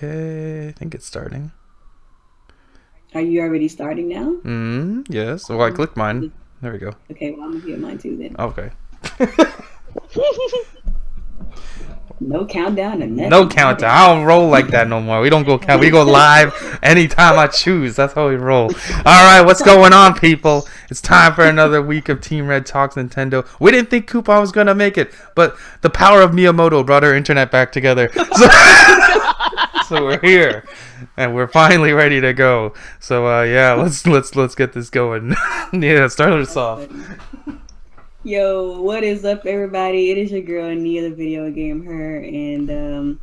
Okay, I think it's starting. Are you already starting now? Yes. Well, I clicked mine. There we go. Okay, well, I'm gonna get mine too then. Okay. No countdown or nothing. No countdown. I don't roll like that no more. We don't go count. We go live anytime I choose. That's how we roll. All right, what's going on, people? It's time for another week of Team Red Talks Nintendo. We didn't think Kuuppon was gonna make it, but the power of Miyamoto brought our internet back together. So we're here, and we're finally ready to go. So yeah, let's get this going. Yeah, start us off. Yo, what is up, everybody? It is your girl Nia, TheVideoGamHer, and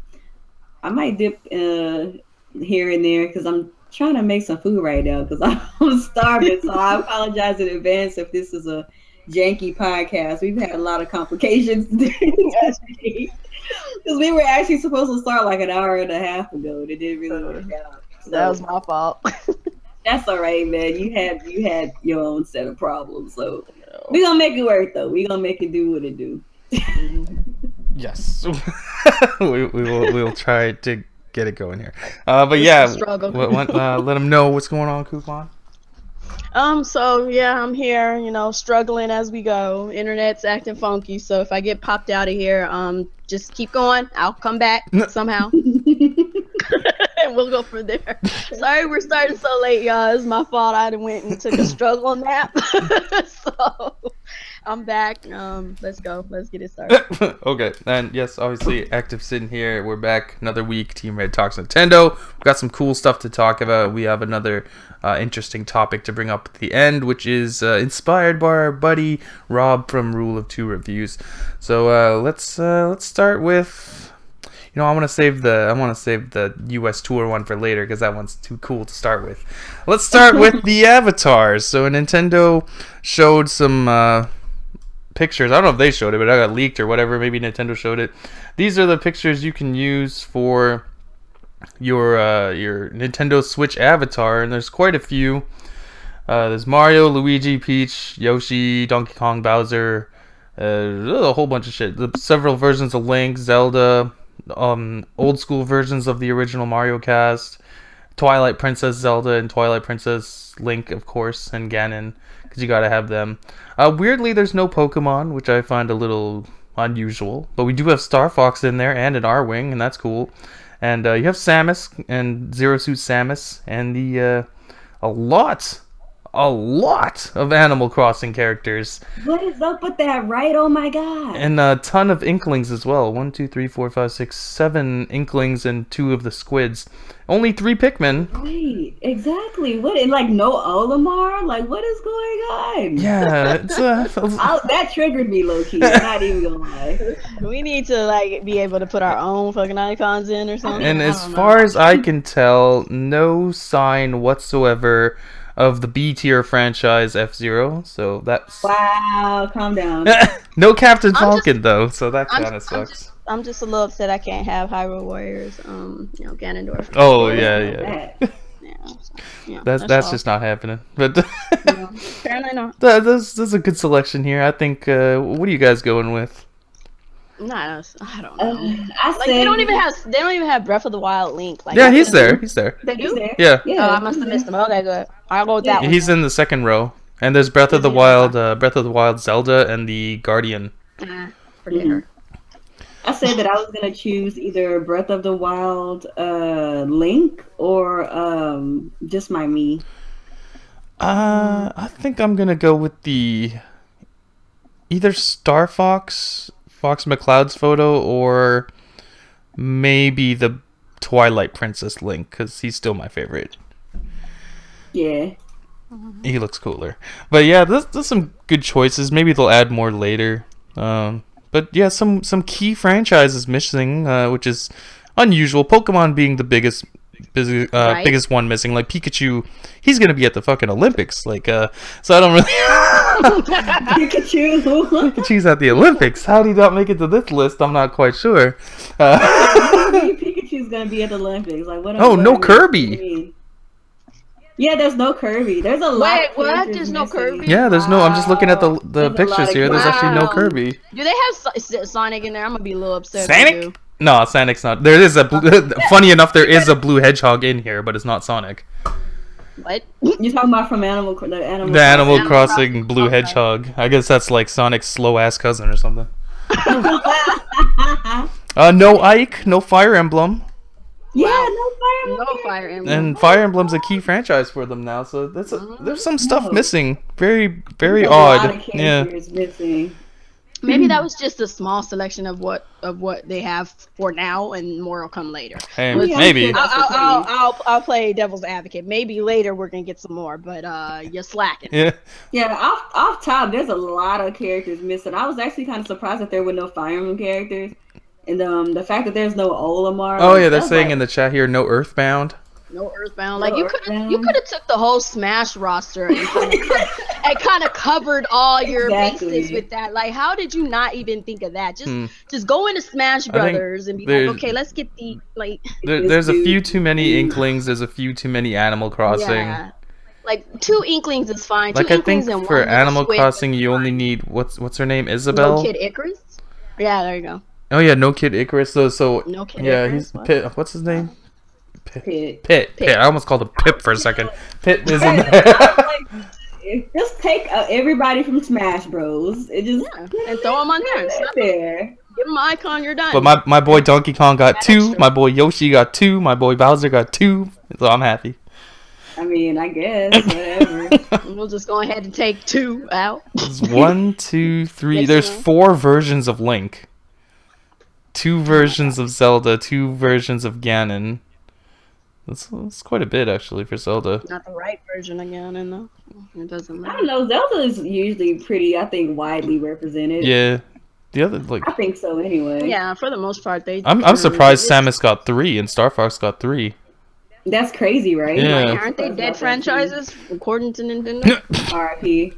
I might dip here and there because I'm trying to make some food right now because I'm starving. So I apologize in advance if this is a janky podcast. We've had a lot of complications because we were actually supposed to start like an hour and a half ago. It didn't really work out. So that was my fault. That's all right, man. You had your own set of problems, so we gonna make it work though. We gonna make it do what it do. Yes, we will try to get it going here. But yeah, let them know what's going on, Kuuppon. So yeah, I'm here, struggling as we go. Internet's acting funky, so if I get popped out of here, just keep going. I'll come back somehow. And we'll go from there. Sorry we're starting so late, y'all. It's my fault. I went and took a struggle nap. So I'm back. Let's go. Let's get it started. Okay, and yes, obviously ActivesiN here. We're back another week. Team Red Talks Nintendo. We've got some cool stuff to talk about. We have another interesting topic to bring up at the end, which is inspired by our buddy Rob from Rule of Two Reviews. So let's start with. I want to save the US tour one for later because that one's too cool to start with. Let's start with the avatars. So Nintendo showed some pictures. I don't know if they showed it, but I got leaked or whatever. Maybe Nintendo showed it. These are the pictures you can use for your Nintendo Switch avatar, and there's quite a few. There's Mario, Luigi, Peach, Yoshi, Donkey Kong, Bowser, a whole bunch of shit. Several versions of Link, Zelda. Old school versions of the original Mario cast, Twilight Princess Zelda and Twilight Princess Link, of course, and Ganon, because you gotta have them. Weirdly, there's no Pokemon, which I find a little unusual, but we do have Star Fox in there and an R-Wing, and that's cool. And you have Samus and Zero Suit Samus, and a lot of Animal Crossing characters. What is up with that, right? Oh my god. And a ton of Inklings as well. 1, 2, 3, 4, 5, 6, 7 Inklings and 2 of the Squids. Only 3 Pikmin. Right, exactly. What, and like no Olimar? Like, what is going on? Yeah, it's that triggered me low-key. I'm not even gonna lie. We need to be able to put our own fucking icons in or something. And as far as I can tell, no sign whatsoever of the B tier franchise F-Zero, so that's wow. Calm down. No Captain Falcon though, so that kind of sucks. I'm just a little upset I can't have Hyrule Warriors. Ganondorf. Oh yeah. Yeah, that's just not happening. But no, apparently not. That's a good selection here. I think. What are you guys going with? I don't know. They don't even have Breath of the Wild Link. Yeah, he's there. They do? Yeah. Oh, I must have missed him. Okay, good. I'll go with that one. He's in the second row, and there's Breath of the Wild Zelda, and the Guardian. Forget her. I said that I was gonna choose either Breath of the Wild, Link, or just my me. I think I'm gonna go with the either Star Fox McCloud's photo, or maybe the Twilight Princess Link, because he's still my favorite. Yeah. He looks cooler. But yeah, there's some good choices. Maybe they'll add more later. But yeah, some key franchises missing, which is unusual. Pokemon being the biggest one missing. Like Pikachu, he's gonna be at the fucking Olympics. So I don't really. Pikachu's at the Olympics. How did he not make it to this list? I'm not quite sure. Pikachu's gonna be at the Olympics. Like what? Oh, no Kirby. Yeah, there's no Kirby. There's a lot. Wait, what? There's no Kirby? Yeah, there's no. I'm just looking at the pictures here. There's actually no Kirby. Do they have Sonic in there? I'm gonna be a little upset. Sonic? No, Sonic's not. There is a funny enough, there is a blue hedgehog in here, but it's not Sonic. What? You talking about from Animal Crossing blue hedgehog. I guess that's like Sonic's slow ass cousin or something. No Ike, no Fire Emblem. Yeah, wow. No Fire Emblem. And Fire Emblem's a key franchise for them now, so there's some stuff missing. Very, very odd. Yeah. Missing. Maybe that was just a small selection of what they have for now, and more will come later. Hey, maybe. I'll play devil's advocate. Maybe later we're gonna get some more, but you're slacking. Yeah. Yeah. Off top, there's a lot of characters missing. I was actually kind of surprised that there were no Fire Emblem characters, and the fact that there's no Olimar. Oh yeah, they're saying in the chat here, no Earthbound. No Earthbound. Like you could have took the whole Smash roster and kind of covered all your bases with that. Like, how did you not even think of that? Just go into Smash Brothers and be like, okay, let's get the like. There's a few too many Inklings. There's a few too many Animal Crossing. Yeah. Like 2 Inklings is fine. Like I think for Animal Crossing, you only need what's her name, Isabelle. No Kid Icarus. Yeah, there you go. Oh yeah, No Kid Icarus. So No Kid Icarus. What? What's his name? Pit. I almost called him Pip for a second. Pit is in there. Just take everybody from Smash Bros. And throw them on there. Give them an icon, you're done. But my boy Donkey Kong got 2. My boy Yoshi got 2. My boy Bowser got 2. So I'm happy. I mean, I guess whatever. We'll just go ahead and take 2 out. There's 1, 2, 3. There's 4 versions of Link. 2 versions of Zelda. 2 versions of Ganon. That's quite a bit, actually, for Zelda. Not the right version of Ganon, though. It doesn't matter. I don't know. Zelda is usually pretty, I think, widely represented. Yeah. The other, I think so, anyway. Yeah, for the most part, they... I'm surprised Samus got 3 and Star Fox got 3. That's crazy, right? Yeah. Like, aren't they dead franchises, according to Nintendo? R.I.P.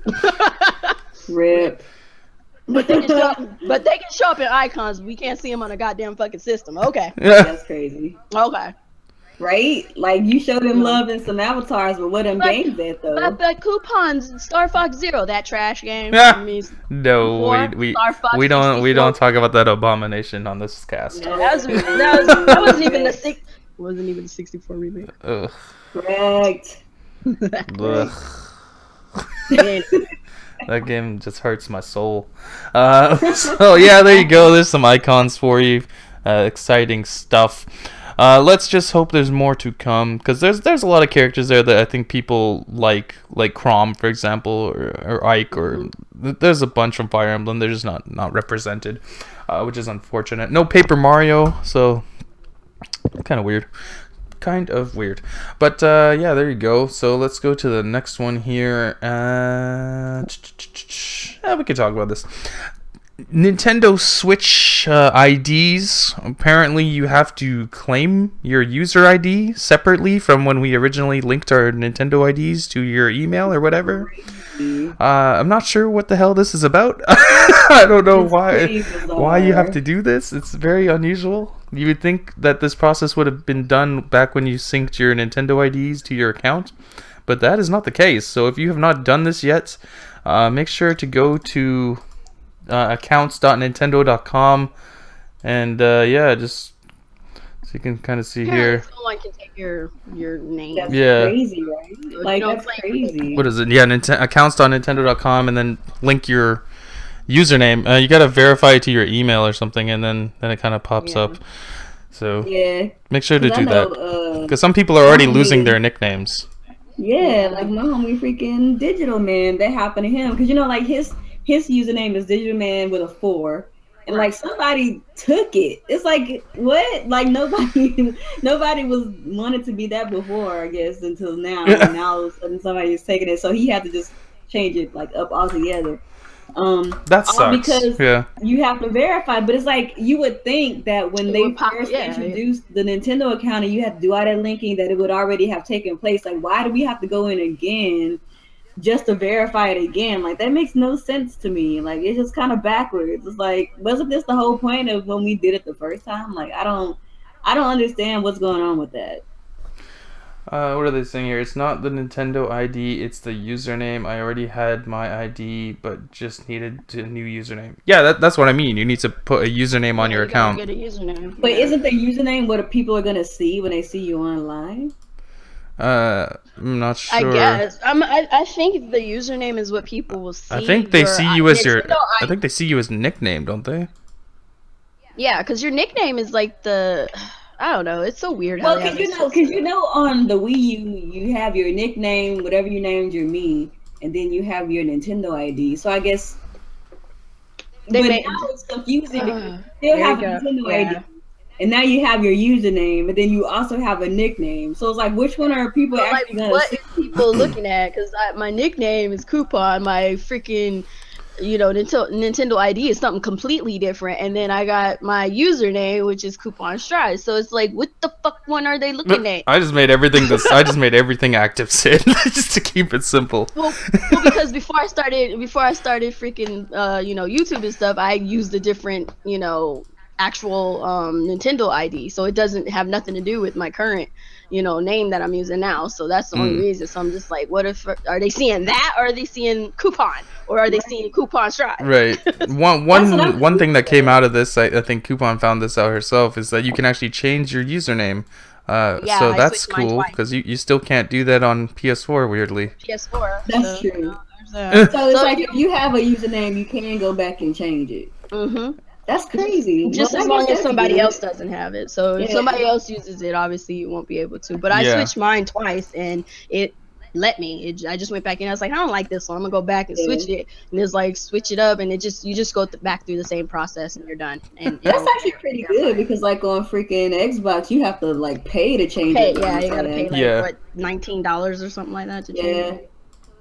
RIP. But they can show up in icons. We can't see them on a goddamn fucking system. Okay. That's crazy. Okay. Right? Like, you showed them love in some avatars, but what them games at, though? But Kuuppon Star Fox Zero, that trash game. No, we don't talk about that abomination on this cast. No, that wasn't even the 64 remake. Ugh. Correct. That game just hurts my soul. So yeah, there you go. There's some icons for you. Exciting stuff. Let's just hope there's more to come, because there's a lot of characters there that I think people like Chrom, for example, or Ike, or there's a bunch from Fire Emblem. They're just not represented, which is unfortunate. No Paper Mario, so kind of weird. But yeah, there you go. So let's go to the next one here. We can talk about this. Nintendo Switch IDs. Apparently you have to claim your user ID separately from when we originally linked our Nintendo IDs to your email or whatever. I'm not sure what the hell this is about. I don't know why you have to do this. It's very unusual. You would think that this process would have been done back when you synced your Nintendo IDs to your account, but that is not the case. So if you have not done this yet, make sure to go to accounts.nintendo.com, and yeah, just so you can kind of see here. Someone can take your name. That's crazy, right? Like, that's crazy. What is it? Yeah, accounts.nintendo.com, and then link your username. You gotta verify it to your email or something, and then it kind of pops up. So make sure to do that, because some people are already losing their nicknames. Yeah, like my homie freaking Digital Man. That happened to him, because like his username is Digital Man with a 4, and like somebody took it. It's like, what? Like nobody was wanted to be that before, I guess, until now. And now all of a sudden somebody is taking it, so he had to just change it like up altogether. That sucks. Because you have to verify, but it's like you would think that when they first introduced the Nintendo account and you had to do all that linking, that it would already have taken place. Like, why do we have to go in again just to verify it again? Like, that makes no sense to me. Like, it's just kind of backwards. It's like, wasn't this the whole point of when we did it the first time? Like, I don't understand what's going on with that. What are they saying here? It's not the Nintendo ID, it's the username. I already had my ID, but just needed a new username. Yeah, that's what I mean. You need to put a username on your account. Get a username. But isn't the username what people are gonna see when they see you online? I'm not sure. I guess. I think the username is what people will see. I think they see you as your. I think they see you as nickname, don't they? Yeah, because your nickname is like the. I don't know. It's so weird. Well, because you know, on the Wii U, you have your nickname, whatever you named your Mii, and then you have your Nintendo ID. So I guess. But now it's confusing because you still have a Nintendo ID, and now you have your username, and then you also have a nickname. So it's like, which one are people actually gonna see? What people looking at? Because my nickname is Kuuppon. My freaking. Nintendo ID is something completely different, and then I got my username, which is Kuuppon Stives. So it's like, what the fuck one are they looking at? I just made everything ActivesiN just to keep it simple. Well, because before I started freaking YouTube and stuff, I used a different actual Nintendo ID, so it doesn't have nothing to do with my current name that I'm using now. So that's the only reason. So I'm just like, what if are they seeing that, or are they seeing Kuuppon, or are they seeing Kuuppon Stives? Right. One thing that came out of this, I think Kuuppon found this out herself, is that you can actually change your username. So that's cool, because you still can't do that on PS4, weirdly. PS4. That's true. So it's like, if you have a username, you can go back and change it. Mm-hmm. That's crazy. Just as long as somebody else doesn't have it. So if somebody else uses it, obviously you won't be able to. But I switched mine twice, and it let me. I just went back in. I was like, I don't like this one. I'm gonna go back and switch it. And it's like, switch it up, and you just go back through the same process, and you're done. And that's actually pretty good, because like on freaking Xbox, you have to like pay to change it. Yeah, you gotta pay like what, $19 or something like that to change it.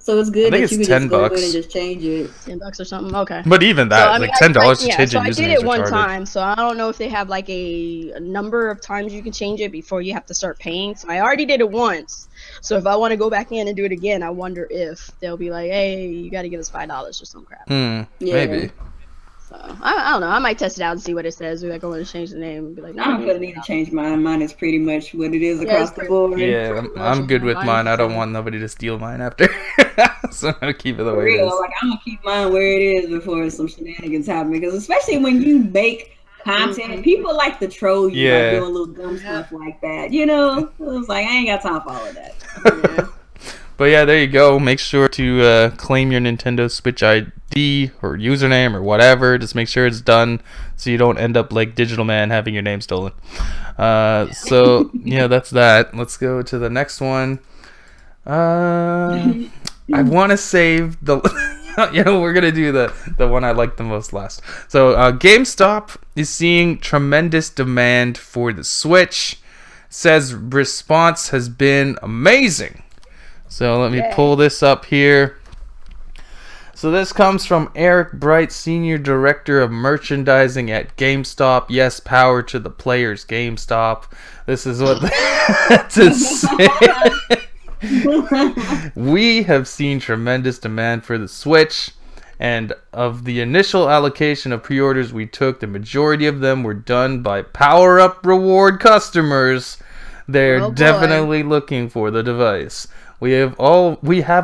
So it's good that you can just go in and $10. just change it. $10 or something. Okay. But even that, so, like $10 to change so a username. I did it one time, so I don't know if they have like a number of times you can change it before you have to start paying. So I already did it once. So if I want to go back in and do it again, I wonder if they'll be like, "Hey, you got to give us $5 or some crap." Maybe. So I don't know. I might test it out and see what it says. Maybe I go in and change the name and be like, I don't feel the need to change mine. Mine is pretty much what it is across the board. Yeah, I'm good with mine. I don't want nobody to steal mine after. So I'm gonna keep it the way it is. Like, I'm gonna keep mine where it is before some shenanigans happen. Because especially when you make content, people like to troll you by doing little dumb stuff like that. It's like, I ain't got time for all of that. But yeah, there you go. Make sure to claim your Nintendo Switch ID or username or whatever. Just make sure it's done, so you don't end up like Digital Man having your name stolen. So yeah, that's that. Let's go to the next one. I want to save the. We're gonna do the one I like the most last. So GameStop is seeing tremendous demand for the Switch. Says response has been amazing. So let me pull this up here. So this comes from Eric Bright, Senior Director of Merchandising at GameStop. Yes, power to the players, GameStop. This is what they had to say. We have seen tremendous demand for the Switch, and of the initial allocation of pre-orders we took, the majority of them were done by power-up reward customers. They're definitely looking for the device. We have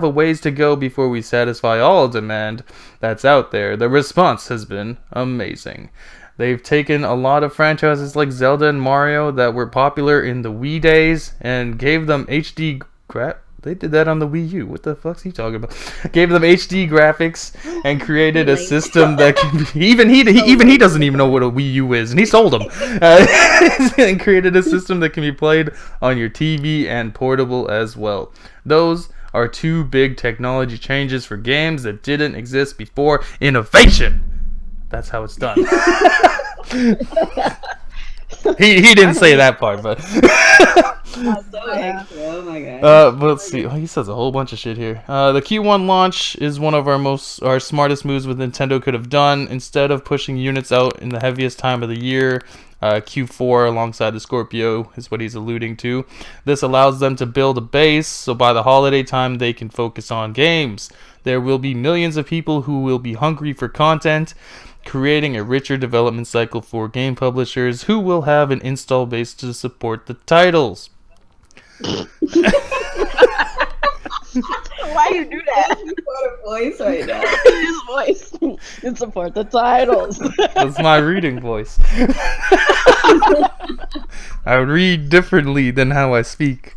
a ways to go before we satisfy all demand that's out there. The response has been amazing. They've taken a lot of franchises like Zelda and Mario that were popular in the Wii days and gave them HD They did that on the Wii U. What the fuck's he talking about? Gave them HD graphics and created a system that can be, even he doesn't even know what a Wii U is, and he sold them. And created a system that can be played on your TV and portable as well. Those are two big technology changes for games that didn't exist before. Innovation. That's how it's done. He didn't say that part, but. Oh my god. But let's see. Oh, he says a whole bunch of shit here. The Q1 launch is one of our smartest moves with Nintendo could have done. Instead of pushing units out in the heaviest time of the year, Q4 alongside the Scorpio is what he's alluding to. This allows them to build a base, so by the holiday time they can focus on games. There will be millions of people who will be hungry for content, creating a richer development cycle for game publishers who will have an install base to support the titles. Why you do that? What a voice right now. His voice. You support the titles. That's my reading voice. I read differently than how I speak.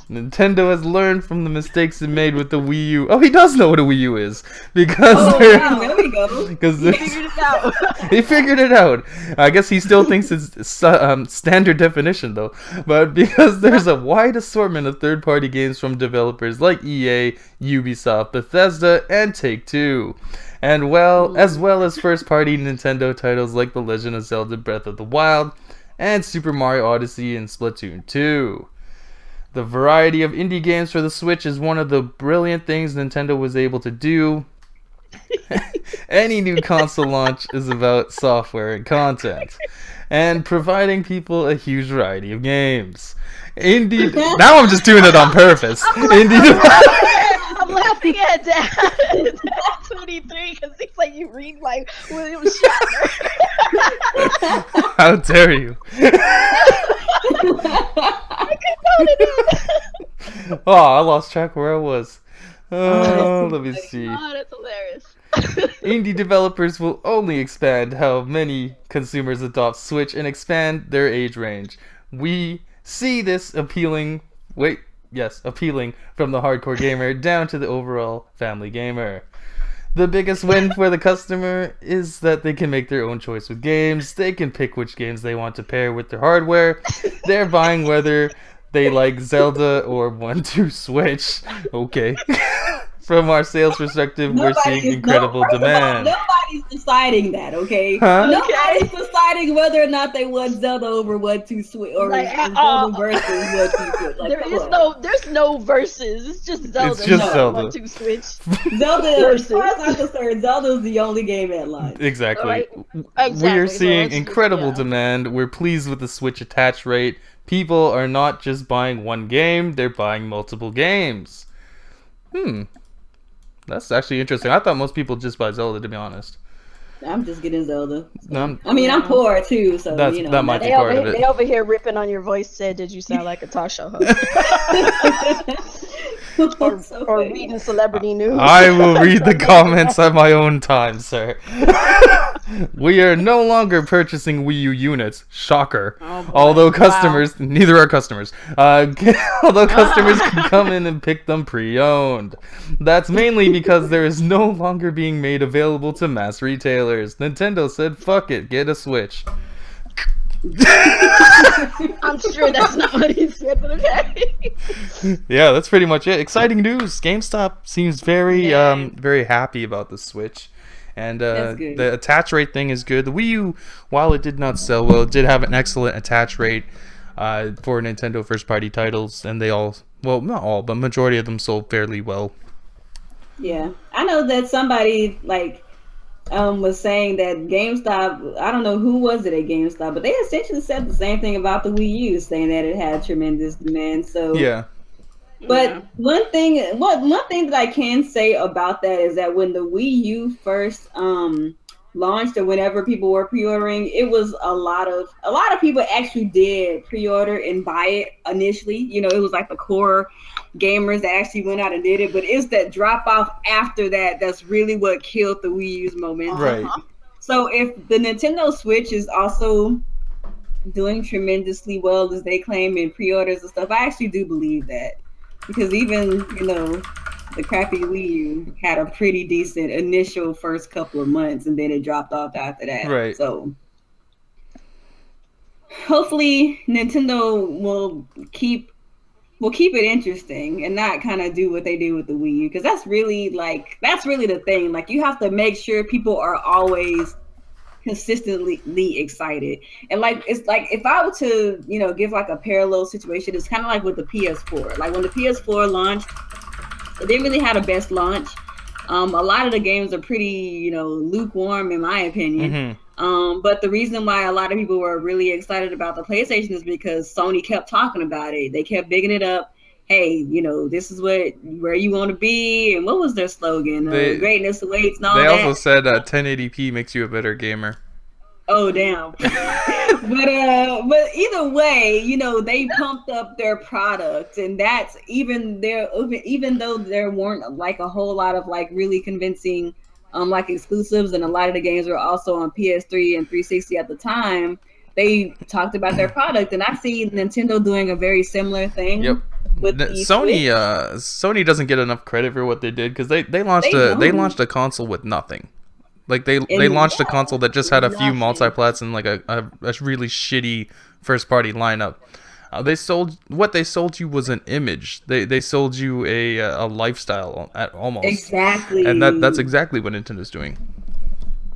Nintendo has learned from the mistakes it made with the Wii U. Oh, he does know what a Wii U is because There we go. because He figured it out. he figured it out. I guess he still thinks it's standard definition though, but because there's a wide assortment of third-party games from developers like EA, Ubisoft, Bethesda, and Take-Two. And as well as first-party Nintendo titles like The Legend of Zelda Breath of the Wild and Super Mario Odyssey and Splatoon 2. The variety of indie games for the Switch is one of the brilliant things Nintendo was able to do. Any new console launch is about software and content, and providing people a huge variety of games. Now I'm just doing it on purpose. I'm laughing at that. 23 because he's like, you read like William Shatner. How dare you? Oh, I lost track where I was. Let me see. Oh, that's hilarious. Indie developers will only expand how many consumers adopt Switch and expand their age range. We see this appealing from the hardcore gamer down to the overall family gamer. The biggest win for the customer is that they can make their own choice with games. They can pick which games they want to pair with their hardware. They're buying whether they like Zelda or want to Switch. Okay. From our sales perspective, we're seeing incredible demand. Nobody's deciding that, okay? Huh? Nobody's deciding whether or not they want Zelda over what to Switch or Zelda versus what to Switch. Like, there's no verses. It's just Zelda. It's just Zelda. What to Switch. Zelda, as far as I'm concerned, Zelda is the only game at launch. Exactly. Right. We're seeing So incredible demand. We're pleased with the Switch attach rate. People are not just buying one game, they're buying multiple games. That's actually interesting. I thought most people just buy Zelda, to be honest. I'm just getting Zelda. No, I'm poor too, so that might be They part of it. They over here ripping on your voice. Said, "Did you sound like a talk show host?" or reading celebrity news. I will read the comments at my own time, sir. We are no longer purchasing Wii U units. Shocker. Although customers, neither are customers. Although customers can come in and pick them pre-owned. That's mainly because there is no longer being made available to mass retailers. Nintendo said, "Fuck it, get a Switch." I'm sure that's not what he said, but okay. Yeah, that's pretty much it. Exciting news. GameStop seems very very happy about the Switch. And the attach rate thing is good. The Wii U, while it did not sell well, it did have an excellent attach rate for Nintendo first-party titles. And they all, well, not all, but majority of them sold fairly well. Yeah. I know that somebody, was saying that GameStop, I don't know who was it at GameStop, but they essentially said the same thing about the Wii U, saying that it had tremendous demand. So yeah. But one thing that I can say about that is that when the Wii U first launched, or whenever people were pre-ordering, it was a lot of people actually did pre-order and buy it initially. You know, it was like the core gamers that actually went out and did it, but it's that drop off after that that's really what killed the Wii U's momentum. Right. So if the Nintendo Switch is also doing tremendously well as they claim in pre-orders and stuff, I actually do believe that. Because even, the crappy Wii U had a pretty decent initial first couple of months, and then it dropped off after that. Right. So hopefully Nintendo will keep it interesting and not kind of do what they do with the Wii U, because that's really the thing. Like, you have to make sure people are always consistently excited. And it's like if I were to give like a parallel situation, it's kind of like with the PS4. Like when the PS4 launched, it didn't really have a best launch. A lot of the games are pretty lukewarm in my opinion. Mm-hmm. But the reason why a lot of people were really excited about the PlayStation is because Sony kept talking about it. They kept bigging it up. Hey, this is where you want to be. And what was their slogan? Greatness awaits and all that. They also said 1080p makes you a better gamer. Oh damn. But either way, you know, they pumped up their product, and that's even though there weren't like a whole lot of like really convincing like exclusives, and a lot of the games were also on PS3 and 360 at the time. They talked about their product, and I see Nintendo doing a very similar thing. Yep. With the Sony Switch. Sony doesn't get enough credit for what they did because they launched They launched a console with nothing. Like they And launched a console that just had a few nothing. multiplats and like a really shitty first party lineup. They sold you was an image. They sold you a lifestyle at almost. Exactly. And that's exactly what Nintendo's doing.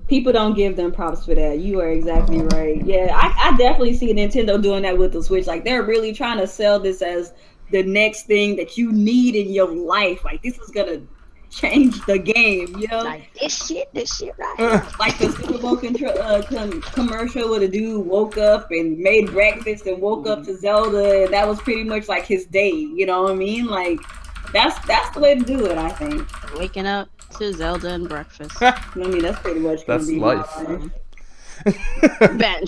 People don't give them props for that. You are exactly right. Yeah, I definitely see Nintendo doing that with the Switch. Like they're really trying to sell this as the next thing that you need in your life. Like this is gonna change the game, you know? Like this shit right here. Like the Super Bowl commercial where the dude woke up and made breakfast and woke up to Zelda, and that was pretty much like his day. You know what I mean? Like that's the way to do it, I think. Waking up to Zelda and breakfast. I mean, that's pretty much gonna That's be life. Ben.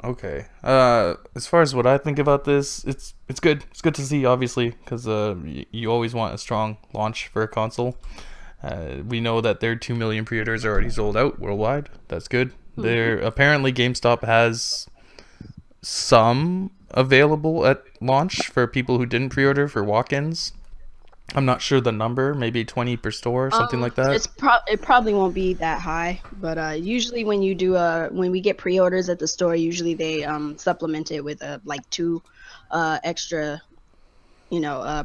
Okay. As far as what I think about this, it's good. It's good to see, obviously, because you always want a strong launch for a console. We know that their 2 million pre-orders are already sold out worldwide. That's good. There apparently GameStop has some available at launch for people who didn't pre-order for walk-ins. I'm not sure the number, maybe 20 per store or something like that. It probably won't be that high, but usually when you do when we get pre-orders at the store, usually they supplement it with like 2 extra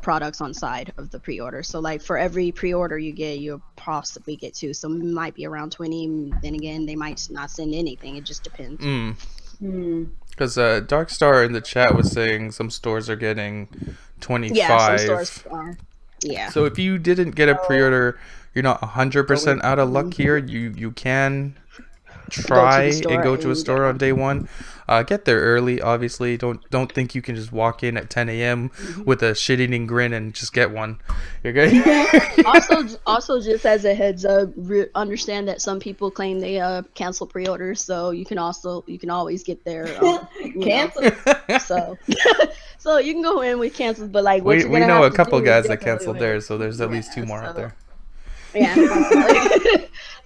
products on side of the pre-order. So like for every pre-order you get, you'll possibly get 2. So it might be around 20. Then again, they might not send anything. It just depends. Because Darkstar in the chat was saying some stores are getting 25. Yeah, some stores are. Yeah. So if you didn't get a pre-order, you're not 100% out of luck here. You can try and go to a store on day one. Get there early, obviously. Don't think you can just walk in at 10 a.m. with a shit-eating grin and just get one. You're good. also, just as a heads up, understand that some people claim they cancel pre-orders, so you can always get their cancel. So you can go in with cancels, but like we know a couple guys that canceled theirs, so there's at least 2 more out there. Yeah.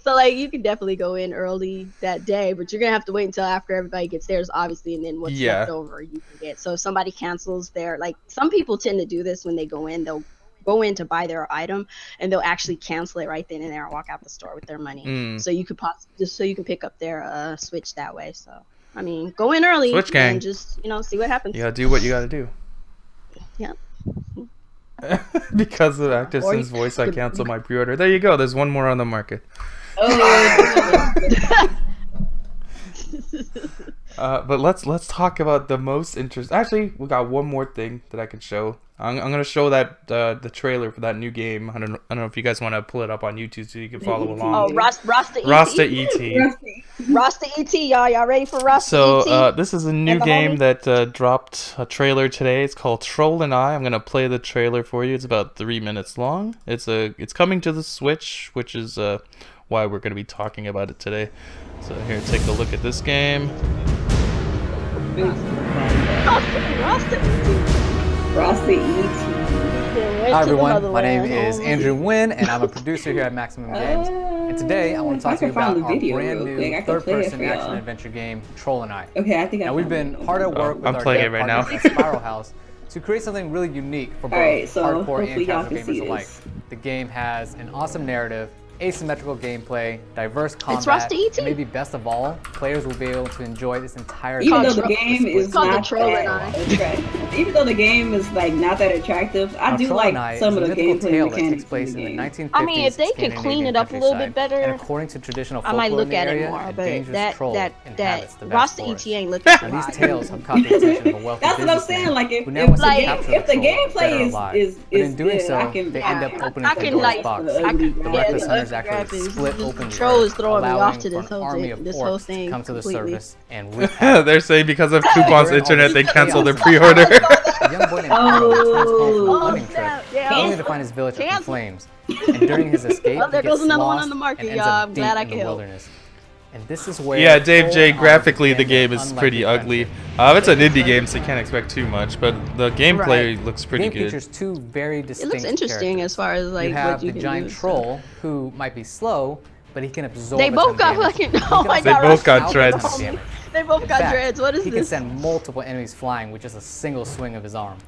So like you can definitely go in early that day, but you're gonna have to wait until after everybody gets theirs, obviously, and then what's left over you can get. So if somebody cancels their, like some people tend to do this when they go in, they'll go in to buy their item and they'll actually cancel it right then and there and walk out the store with their money. So you could just so you can pick up their Switch that way. So I mean, go in early Switch gang. And just see what happens. You gotta do what you gotta do. Yeah. Because of ActivesiN's voice, I cancel my pre-order. There you go. There's one more on the market. But let's talk about the most interesting. Actually, we got one more thing that I could show. I'm gonna show that the trailer for that new game. I don't know if you guys want to pull it up on YouTube so you can follow along. Oh, Rasta ET. Rasta ET, y'all ready for Rasta ET? So this is a new game that dropped a trailer today. It's called Troll and I. I'm gonna play the trailer for you. It's about 3 minutes long. It's coming to the Switch, which is why we're gonna be talking about it today. So here, take a look at this game. Rasta ET. Hi everyone, my name is Andrew Nguyen and I'm a producer here at Maximum Games. And today I want to talk to you about our brand new third-person action-adventure game, Troll and I. Okay, I think now we've been hard at work with our playing it right now. partners at Spiral House to create something really unique for both hardcore and casual gamers alike. The game has an awesome narrative, asymmetrical gameplay, diverse combat, and maybe best of all, players will be able to enjoy this entire game. Even though the game is not that, even though the game is like not that attractive, I do like some of the gameplay mechanics in the game. I mean, if they could clean it up a little bit better, and according to traditional folklore, I might look at it more. But that Rasta ET ain't looking too hot. These tales have caught the attention of a wealthy That's what I'm saying. Like if the gameplay is in doing good, so, they end up opening Pandora's box. The reckless hunters actually split open the Troll is throwing me off to this whole thing. Come to the service and wreak they're saying because of Kuuppon's internet, they canceled their pre-order. A young boy named Otto returns home from a hunting trip, only to find his village up in flames. And during his escape, he gets lost and ends up deep in the wilderness. And this is where yeah, Dave J. Graphically, the game is pretty ugly. It's an indie game, so you can't expect too much. But the gameplay looks pretty good. The game features two very distinct. It looks interesting as far as like you have what you the can giant do, troll who might be slow, but he can absorb. They both got fucking. Oh my god! They both got dreads. They both got dreads. What is this? He can send multiple enemies flying with just a single swing of his arm.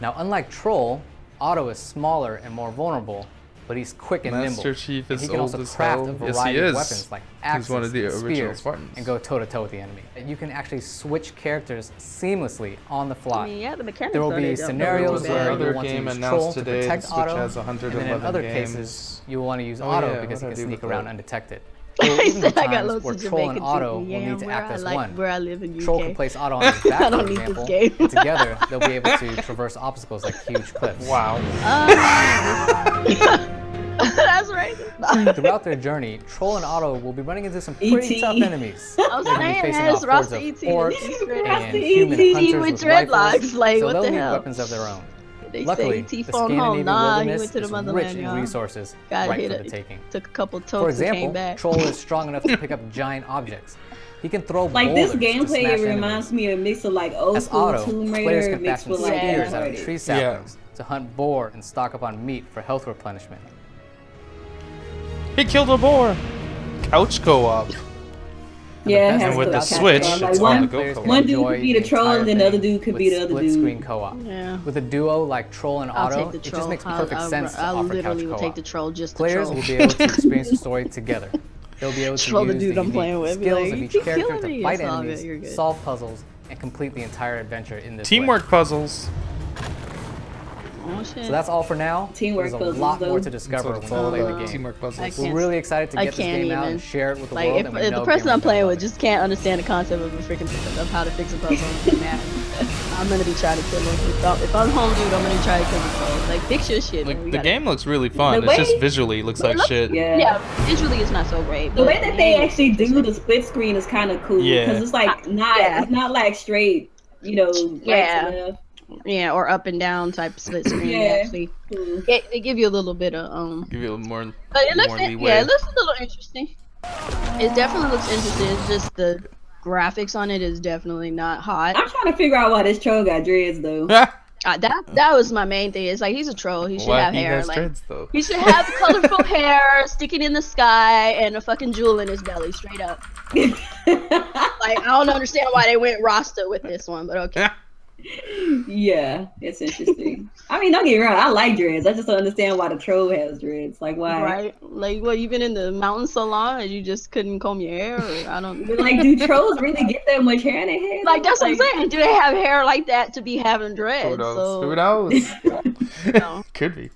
Now, unlike Troll, Otto is smaller and more vulnerable, but he's quick and nimble. Master Chief is he can old also as craft hell. a variety of weapons like axes, he's one of the original spears, Spartans. and go toe-to-toe with the enemy. You can actually switch characters seamlessly on the fly. I mean, yeah, the mechanics there will be scenarios where you want to use Troll to protect Otto, and then in other cases, you will want to use Otto because he can sneak around undetected. I said I got loads where of Troll and Otto will need to act as one. Where I live in UK. Troll can place Otto on his back, for example, and together they'll be able to traverse obstacles like huge cliffs. Wow. That's right. Throughout their journey, Troll and Otto will be running into some pretty tough enemies. I was saying, it's Rusty E.T. and human hunters with dreadlocks. Like, so what the hell? Weapons of their own. They Luckily, say the phone home. Scandinavian Nah, he wilderness went to the is motherland, rich in y'all. resources Got right hit for the taking. Took a couple For tokes and came example, back. Troll is strong enough to pick up giant objects. He can throw like this boulders gameplay reminds me of a mix of like old school Tomb Raider mixed with like spears out of tree saplings to hunt boar and stock up on meat for health replenishment. He killed a boar. Couch co-op. Yeah, and with the Switch, like one dude could be the troll and then the other dude could be the other dude. Screen co-op. Yeah. With a duo like Troll and Otto, it just makes perfect sense to offer couch co-op. I literally would take the troll just Players will be able to experience the story together. They'll be able to troll use the dude I'm playing with. skills of each character to fight enemies, solve puzzles, and complete the entire adventure in this teamwork puzzles. Oh, shit. So that's all for now. Teamwork puzzles. There's a lot more to discover when we play the game. Teamwork puzzles. We're really excited to get this game out and share it with the world. If the person I'm playing with just can't understand the concept of a freaking of how to fix a puzzle, man, I'm gonna be trying to kill him. If I'm home, dude, I'm gonna try to kill him. Like, fix your shit. Like, the game looks really fun. It's just visually looks like shit. Yeah, visually it's not so great. The way that they actually do the split screen is kind of cool. Yeah, because it's like it's not like straight, you know, right to left. Yeah, or up and down type split screen. Actually, they give you a little bit of give you a little more. But it looks, leeway. It looks a little interesting. It definitely looks interesting. It's just the graphics on it is definitely not hot. I'm trying to figure out why this troll got dreads though. That was my main thing. It's like he's a troll. He should have hair. Has dreads, though? He should have colorful hair sticking in the sky and a fucking jewel in his belly, straight up. Like, I don't understand why they went Rasta with this one, but okay. Yeah, it's interesting. I mean, don't get me wrong, I like dreads. I just don't understand why the troll has dreads. Like, why? Right? Like, what, you been in the mountains so long and you just couldn't comb your hair? Or, I don't. But, like, do trolls really get that much hair in their head? Like, that's what I'm saying. Do they have hair like that to be having dreads? Who knows? So... Who knows? No. Could be.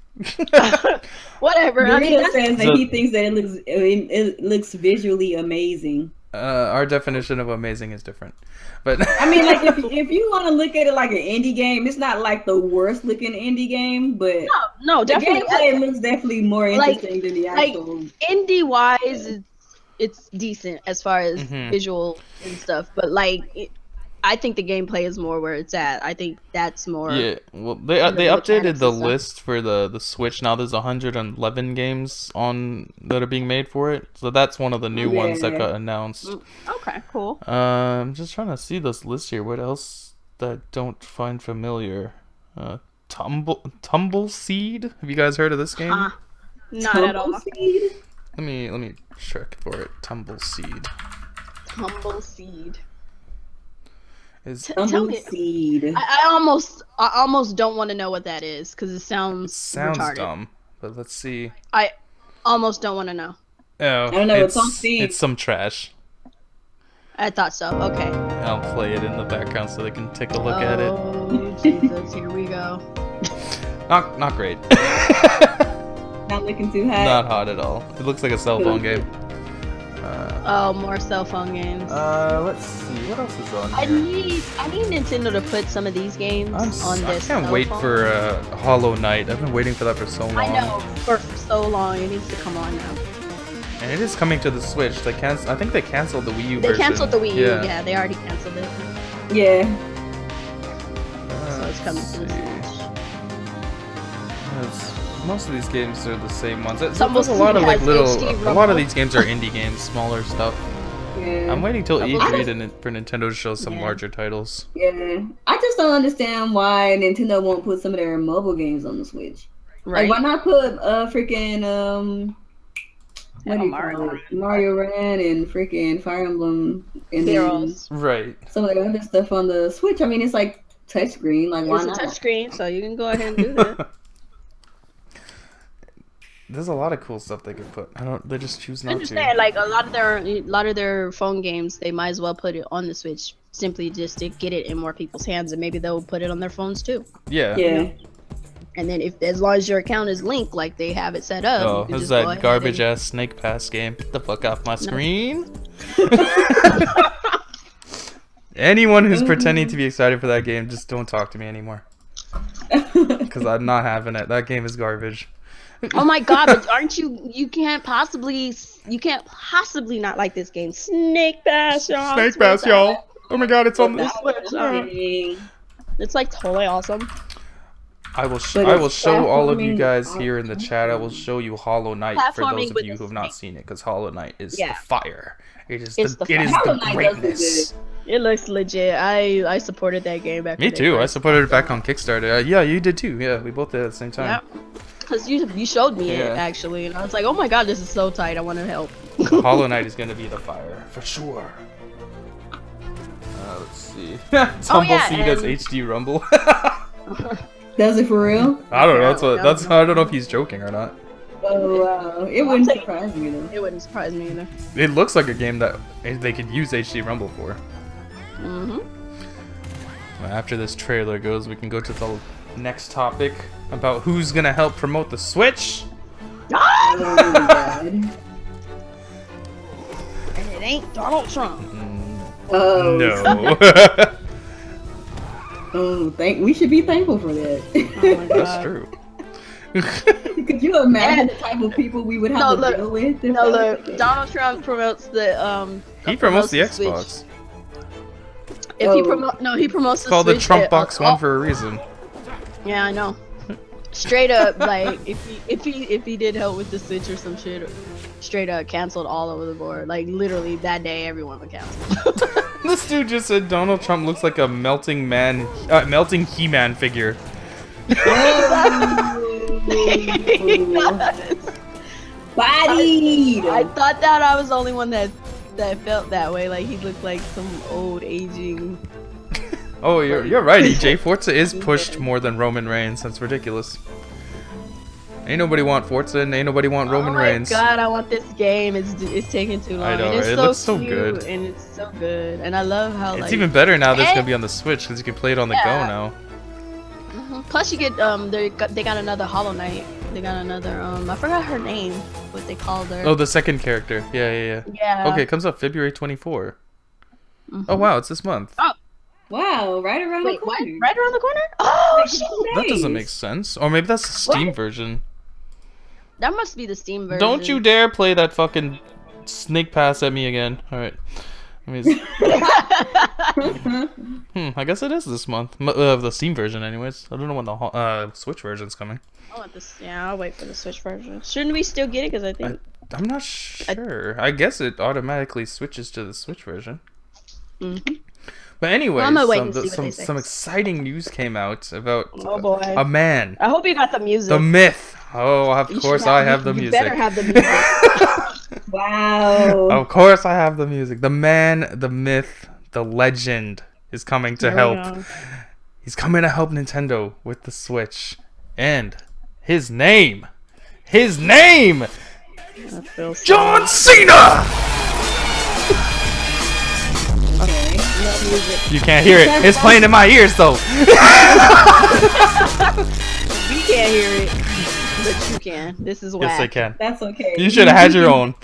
Whatever. Dorito says that he thinks that it looks visually amazing. Our definition of amazing is different, but I mean, like if you want to look at it like an indie game, it's not like the worst looking indie game, but no, definitely the gameplay looks definitely more interesting than the actual. Like, indie wise, it's decent as far as visual and stuff, but like. I think the gameplay is more where it's at. I think that's more. Yeah, well, they updated the list for the Switch. Now there's 111 games that are being made for it. So that's one of the new ones that got announced. Okay, cool. I'm just trying to see this list here. What else that I don't find familiar? Tumbleseed. Have you guys heard of this game? Not at all. Let me check for it. Tumbleseed. Tell me. I almost don't want to know what that is because it sounds retarded. Dumb. But let's see. I almost don't want to know. Oh, I don't know. It's some trash. I thought so. Okay. I'll play it in the background so they can take a look at it. Oh Jesus! Here we go. Not great. Not looking too hot. Not hot at all. It looks like a cell phone game. More cell phone games. Let's see. What else is on here? I need Nintendo to put some of these games on this. I can't wait for Hollow Knight. I've been waiting for that for so long. I know, for so long. It needs to come on now. And it is coming to the Switch. I think they canceled the Wii U version. They canceled the Wii U. Yeah, they already canceled it. Yeah. So it's coming to the Switch. Most of these games are the same ones. There's a lot of like little. A lot of these games are indie games, smaller stuff. Yeah. I'm waiting till E3 for Nintendo to show some larger titles. Yeah, I just don't understand why Nintendo won't put some of their mobile games on the Switch. Right. Like, why not put freaking what do you call it? Mario Run and freaking Fire Emblem and Heroes. Right. Some of the other stuff on the Switch. I mean, it's like touchscreen. Like, why not? It's a touchscreen, so you can go ahead and do that. There's a lot of cool stuff they could put. They just choose not to. I understand, like a lot of their phone games, they might as well put it on the Switch simply just to get it in more people's hands, and maybe they'll put it on their phones too. Yeah. Yeah. And then as long as your account is linked, like they have it set up. Oh, is that garbage ass Snake Pass game? Get the fuck off my screen. Anyone who's pretending to be excited for that game, just don't talk to me anymore. Because I'm not having it. That game is garbage. Oh my god, but aren't you can't possibly not like this game. Snake Pass, y'all. Snake Pass, y'all. Oh my god, it's on this. It's like totally awesome. I will show all of you guys here in the chat. I will show you Hollow Knight for those of you who have not seen it, because Hollow Knight is the fire. It is the greatness. It looks legit. I supported that game back. Me too. I supported it back on Kickstarter. Yeah, you did too. Yeah, we both did at the same time. Yep. Because you showed me it actually, and I was like, oh my god, this is so tight. I want to help. Hollow Knight is gonna be the fire for sure. Let's see. Tumbleseed does HD Rumble. Does it for real? I don't know. I don't know if he's joking or not. Oh wow! It wouldn't surprise me though. It wouldn't surprise me either. It looks like a game that they could use HD Rumble for. After this trailer goes, we can go to the next topic about who's gonna help promote the Switch. Oh my god! And it ain't Donald Trump. Oh no. Oh, we should be thankful for that. Oh my god. That's true. Could you imagine the type of people we would have to deal with? Look, Donald Trump promotes the He promotes the Xbox. If he promotes the called Switch, the Trump Box One for a reason. Yeah, I know. Straight up, like if he did help with the Switch or some shit, straight up canceled all over the board. Like literally that day, everyone would cancel. This dude just said Donald Trump looks like a melting He-Man figure. Bodied. I thought that I was the only one that felt that way. Like he looked like some old aging. Oh, you're right, EJ. Forza is pushed more than Roman Reigns. That's ridiculous. Ain't nobody want Forza and ain't nobody want Roman Reigns. Oh my god, I want this game. It's taking too long. I know, and it's it so looks so cute, good. and it's so good. And I love how it's even better now that it's gonna be on the Switch because you can play it on the go now. Plus you get they got another Hollow Knight. They got another I forgot her name, what they called her. Oh, the second character. Yeah. Okay, it comes up February 24. Oh wow, it's this month. Oh. Wow, right around the corner. What? Right around the corner? Oh shit! That doesn't make sense. Or maybe that's the Steam version. That must be the Steam version. Don't you dare play that fucking Snake Pass at me again. Alright. I guess it is this month. The Steam version anyways. I don't know when the Switch version's coming. I'll wait for the Switch version. Shouldn't we still get it? Because I think... I'm not sure. I guess it automatically switches to the Switch version. But anyway, some exciting news came out about a man. I hope you got the music. The myth. Oh, of course I have the music. You better have the music. Wow. Of course I have the music. The man, the myth, the legend is coming to help. He's coming to help Nintendo with the Switch. And his name, John Cena! You can't hear it. It's playing in my ears though. We can't hear it, but you can. This is whack. Yes, I can. That's okay. You should have had your own.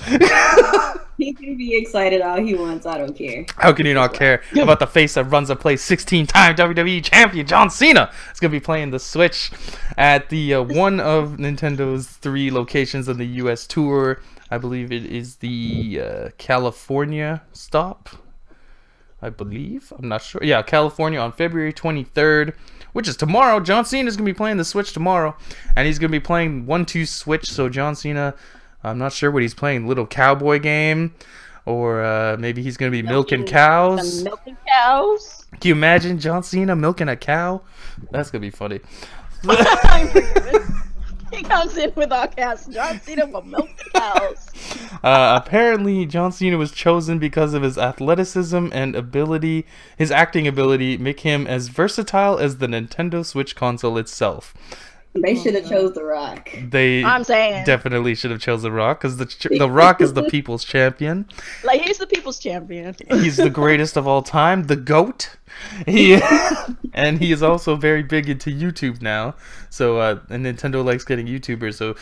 He can be excited all he wants. I don't care. How can you not care about the face that runs a play 16-time WWE champion John Cena? It's gonna be playing the Switch at the one of Nintendo's 3 locations on the U.S. tour. I believe it is the California stop. I believe. I'm not sure. Yeah, California on February 23rd, which is tomorrow. John Cena is going to be playing the Switch tomorrow, and he's going to be playing 1-2 Switch. So John Cena, I'm not sure what he's playing, little cowboy game, or maybe he's going to be milking cows. Milking cows. Can you imagine John Cena milking a cow? That's going to be funny. He comes in with all caps. John Cena will milk the cows. Apparently, John Cena was chosen because of his athleticism and ability. His acting ability make him as versatile as the Nintendo Switch console itself. They should have chose The Rock. I'm saying Definitely should have chose The Rock, because the Rock is the people's champion. Like, he's the people's champion. He's the greatest of all time, the GOAT. And he is also very big into YouTube now. So and Nintendo likes getting YouTubers. So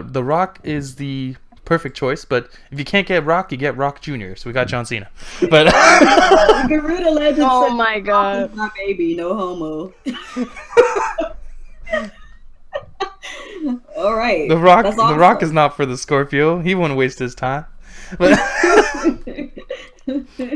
The Rock is the perfect choice. But if you can't get Rock, you get Rock Jr. So we got John Cena. But Garuda Legend oh said, my god, my baby, no homo. All right. The Rock is not for the Scorpio. He wouldn't waste his time.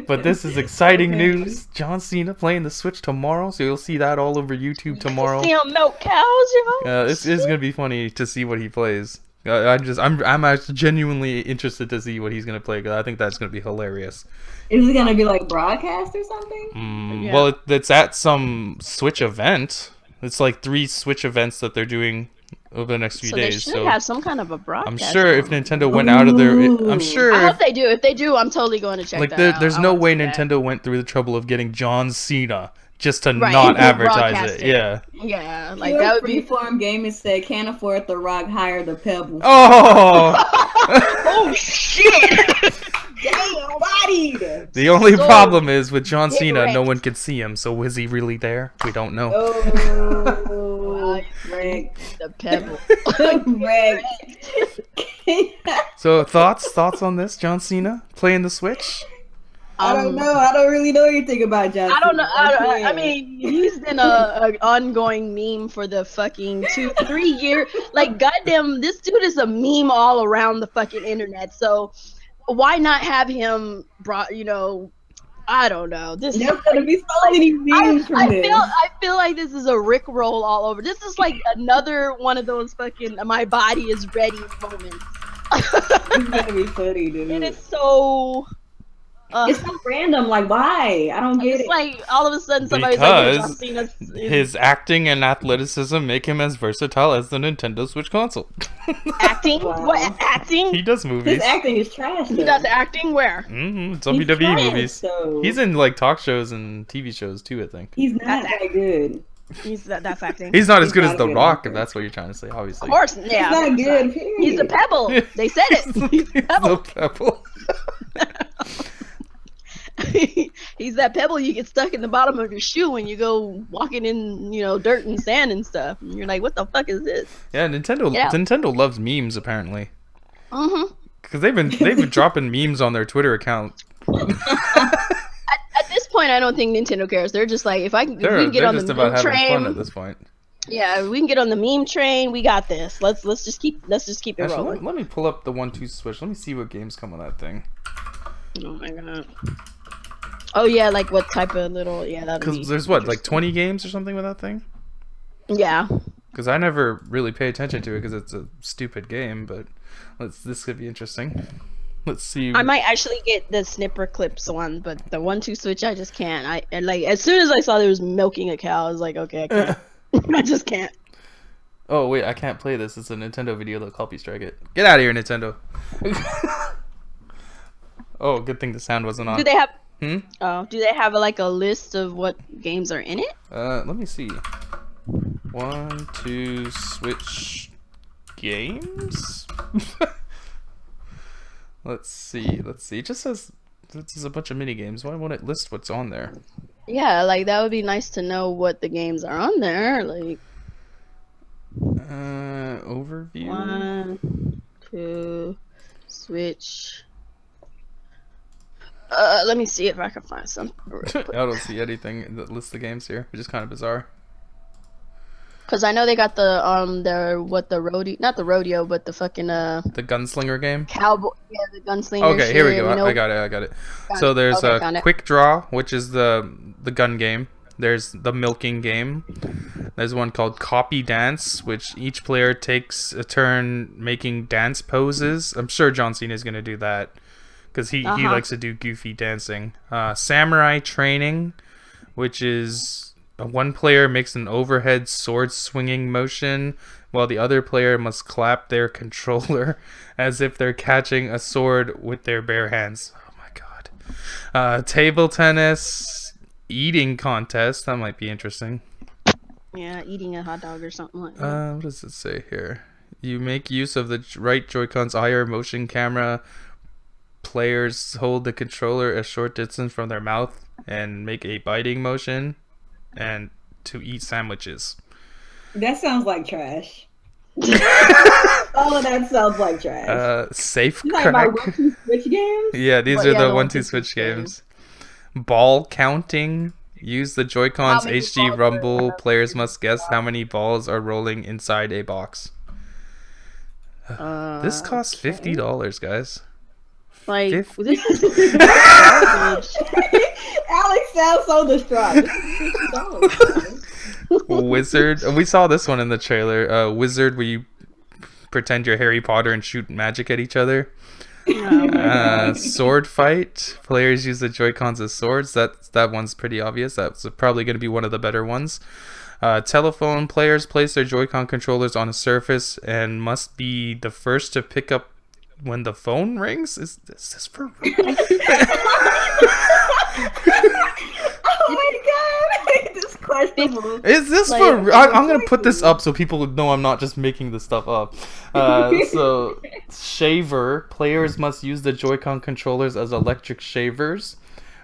But this is exciting news. John Cena playing the Switch tomorrow, so you'll see that all over YouTube tomorrow. See him milk cows, yo. It's gonna be funny to see what he plays. I'm actually genuinely interested to see what he's gonna play, because I think that's gonna be hilarious. Is it gonna be like broadcast or something? Yeah. Well, it's at some Switch event. It's like 3 Switch events that they're doing over the next few days. They should have some kind of a broadcast. I'm sure if Nintendo went out of their... I'm sure... I hope they do. If they do, I'm totally going to check that out. There's no way Nintendo went through the trouble of getting John Cena just to not advertise it. Yeah. Yeah, like that would be... Freeform Gaming said, can't afford The Rock, hire the Pebble. Oh! Oh, shit! Damn, bodied! The only problem is with John Cena, no one can see him, so was he really there? We don't know. Oh, the Pebble. So thoughts on this, John Cena playing the Switch? I don't know. I don't really know anything about John Cena. I don't know. I mean, he's been an ongoing meme for the fucking 2-3 years. Like, goddamn, this dude is a meme all around the fucking internet. So why not have him brought? I don't know. There's gonna be so many memes from this. I feel like this is a Rick roll all over. This is like another one of those fucking my body is ready moments. It's gonna be funny, dude. And it's so. It's so random. Like, why? I don't get it. It's like all of a sudden somebody's because like, John Cena his acting and athleticism make him as versatile as the Nintendo Switch console. Acting? Wow. What acting? He does movies. His acting is trash. He does acting where? WWE movies. So. He's in like talk shows and TV shows too, I think. He's not that good. That's acting. He's not as good as The Rock, if that's what you're trying to say, obviously. Of course, yeah. He's not good, period. He's a pebble. They said it. He's a pebble. The pebble. He's that pebble you get stuck in the bottom of your shoe when you go walking in, dirt and sand and stuff. And you're like, what the fuck is this? Yeah, Nintendo loves memes apparently. Because they've been dropping memes on their Twitter account. At this point, I don't think Nintendo cares. They're just like, if we can get on the meme train. Fun at this point. Yeah, we can get on the meme train. We got this. Let's just keep it rolling. Let me pull up the 1-2 Switch. Let me see what games come on that thing. Oh my god. Oh yeah, like what type of little because there's like 20 games or something with that thing. Yeah. Because I never really pay attention to it because it's a stupid game, but this could be interesting. Let's see. I might actually get the snipper clips one, but the 1-2 Switch I just can't. I like as soon as I saw there was milking a cow, I was like, okay, I can't. I just can't. Oh wait, I can't play this. It's a Nintendo video. They'll copy strike it. Get out of here, Nintendo. Oh, good thing the sound wasn't on. Do they have? Oh, do they have like a list of what games are in it? Let me see. 1-2 Switch games. Let's see. It just says this is a bunch of mini games. Why won't it list what's on there? Yeah, like that would be nice to know what the games are on there. Like overview. 1-2 Switch. Let me see if I can find something. I don't see anything that lists the games here, which is kind of bizarre. Cause I know they got the rodeo, not the rodeo, but the fucking the gunslinger game. Cowboy, yeah, the gunslinger. Okay, shit, here we go. you know? I got it. So there's a quick draw, which is the gun game. There's the milking game. There's one called Copy Dance, which each player takes a turn making dance poses. I'm sure John Cena is gonna do that because he likes to do goofy dancing. Samurai Training, which is one player makes an overhead sword swinging motion while the other player must clap their controller as if they're catching a sword with their bare hands. Oh my god. Table tennis, eating contest. That might be interesting. Yeah, eating a hot dog or something like that. What does it say here? You make use of the right Joy-Con's higher motion camera. Players hold the controller a short distance from their mouth and make a biting motion. And to eat sandwiches. That sounds like trash. All of that sounds like trash. Safe you crack. Like my 1-2 switch games? Yeah, these are the 1-2 switch games. Ball counting. Use the Joy-Con's HD rumble. Players must guess how many balls are rolling inside a box. This costs $50, guys. Like, this Alex sounds so distraught. Wizard. We saw this one in the trailer. Wizard, where you pretend you're Harry Potter and shoot magic at each other. Sword fight. Players use the Joy-Cons as swords. That one's pretty obvious. That's probably going to be one of the better ones. Telephone. Players place their Joy-Con controllers on a surface and must be the first to pick up when the phone rings. Is this for real? Oh my god! This questionable. Is this like, for? I'm gonna put this up so people know I'm not just making this stuff up. So, shaver. Players must use the Joy-Con controllers as electric shavers,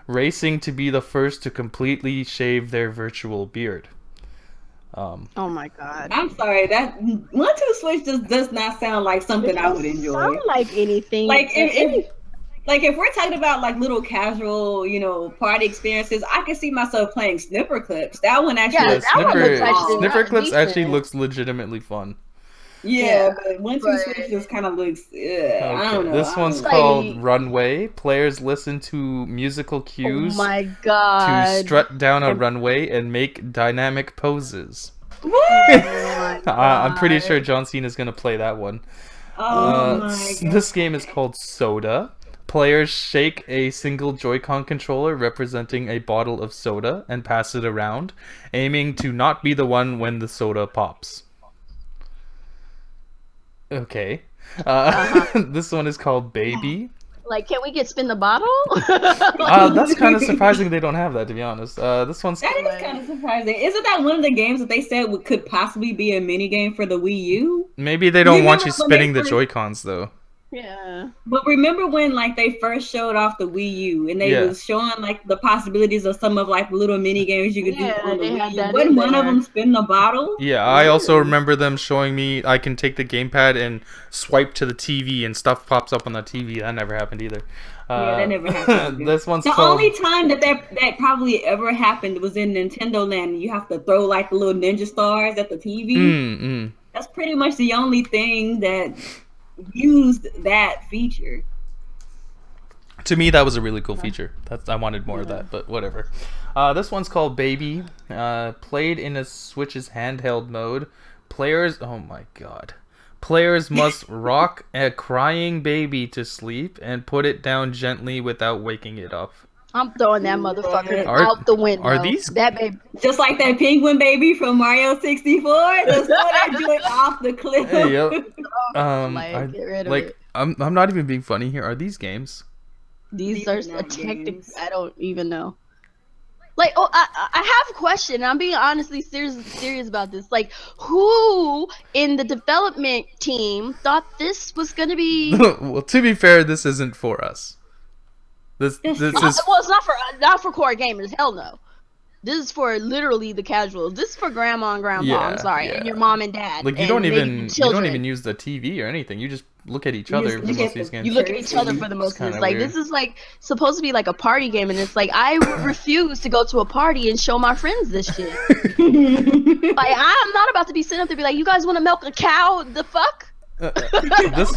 racing to be the first to completely shave their virtual beard. Oh my god! I'm sorry. That 1-2 switch just does not sound like something I would enjoy. Sound like anything. Like if we're talking about like little casual, party experiences, I can see myself playing Snipper Clips. That one actually, Snipper Clips actually looks legitimately fun. Yeah, but 1-2 switch just kind of looks. Okay. I don't know. This one's called Runway. Players listen to musical cues. Oh my god! To strut down a runway and make dynamic poses. What? I'm pretty sure John Cena is gonna play that one. Oh my god! This game is called Soda. Players shake a single Joy-Con controller representing a bottle of soda and pass it around, aiming to not be the one when the soda pops. Okay. This one is called Baby. Like, can we get spin the bottle? That's kind of surprising they don't have that, to be honest. This one's... That is kind of surprising. Isn't that one of the games that they said could possibly be a mini game for the Wii U? Maybe they don't want you spinning the Joy-Cons, though. Yeah. But remember when they first showed off the Wii U and they was showing the possibilities of some of the little mini games you could do on the Wii U? Wasn't one of them spin the bottle? Yeah, I also remember them showing me I can take the gamepad and swipe to the TV and stuff pops up on the TV. That never happened either. Yeah, that never happened. This one's the only time that probably ever happened was in Nintendo Land. You have to throw the little ninja stars at the TV. That's pretty much the only thing that used that feature. To me, that was a really cool feature. I wanted more of that, but whatever. This one's called Baby. Played in a Switch's handheld mode. Players, oh my god. Players must rock a crying baby to sleep and put it down gently without waking it up. I'm throwing that motherfucker out the window. Are these that baby just like that penguin baby from Mario 64? Just throw that joint off the cliff. Hey, yep. Get rid of it. I'm not even being funny here. Are these games? These are technical. I don't even know. I have a question. I'm being honestly serious about this. Who in the development team thought this was gonna be? Well, to be fair, this isn't for us. This is well, it's not for core gamers. Hell no. This is for literally the casuals. This is for grandma and grandpa. I'm sorry, and your mom and dad. You don't even use the TV or anything. You just look at each other for most of these games. You look at each other for the most of this. Like, this is like supposed to be like a party game, and it's like I refuse to go to a party and show my friends this shit. Like, I'm not about to be sitting up there and be like, you guys want to milk a cow? The fuck? This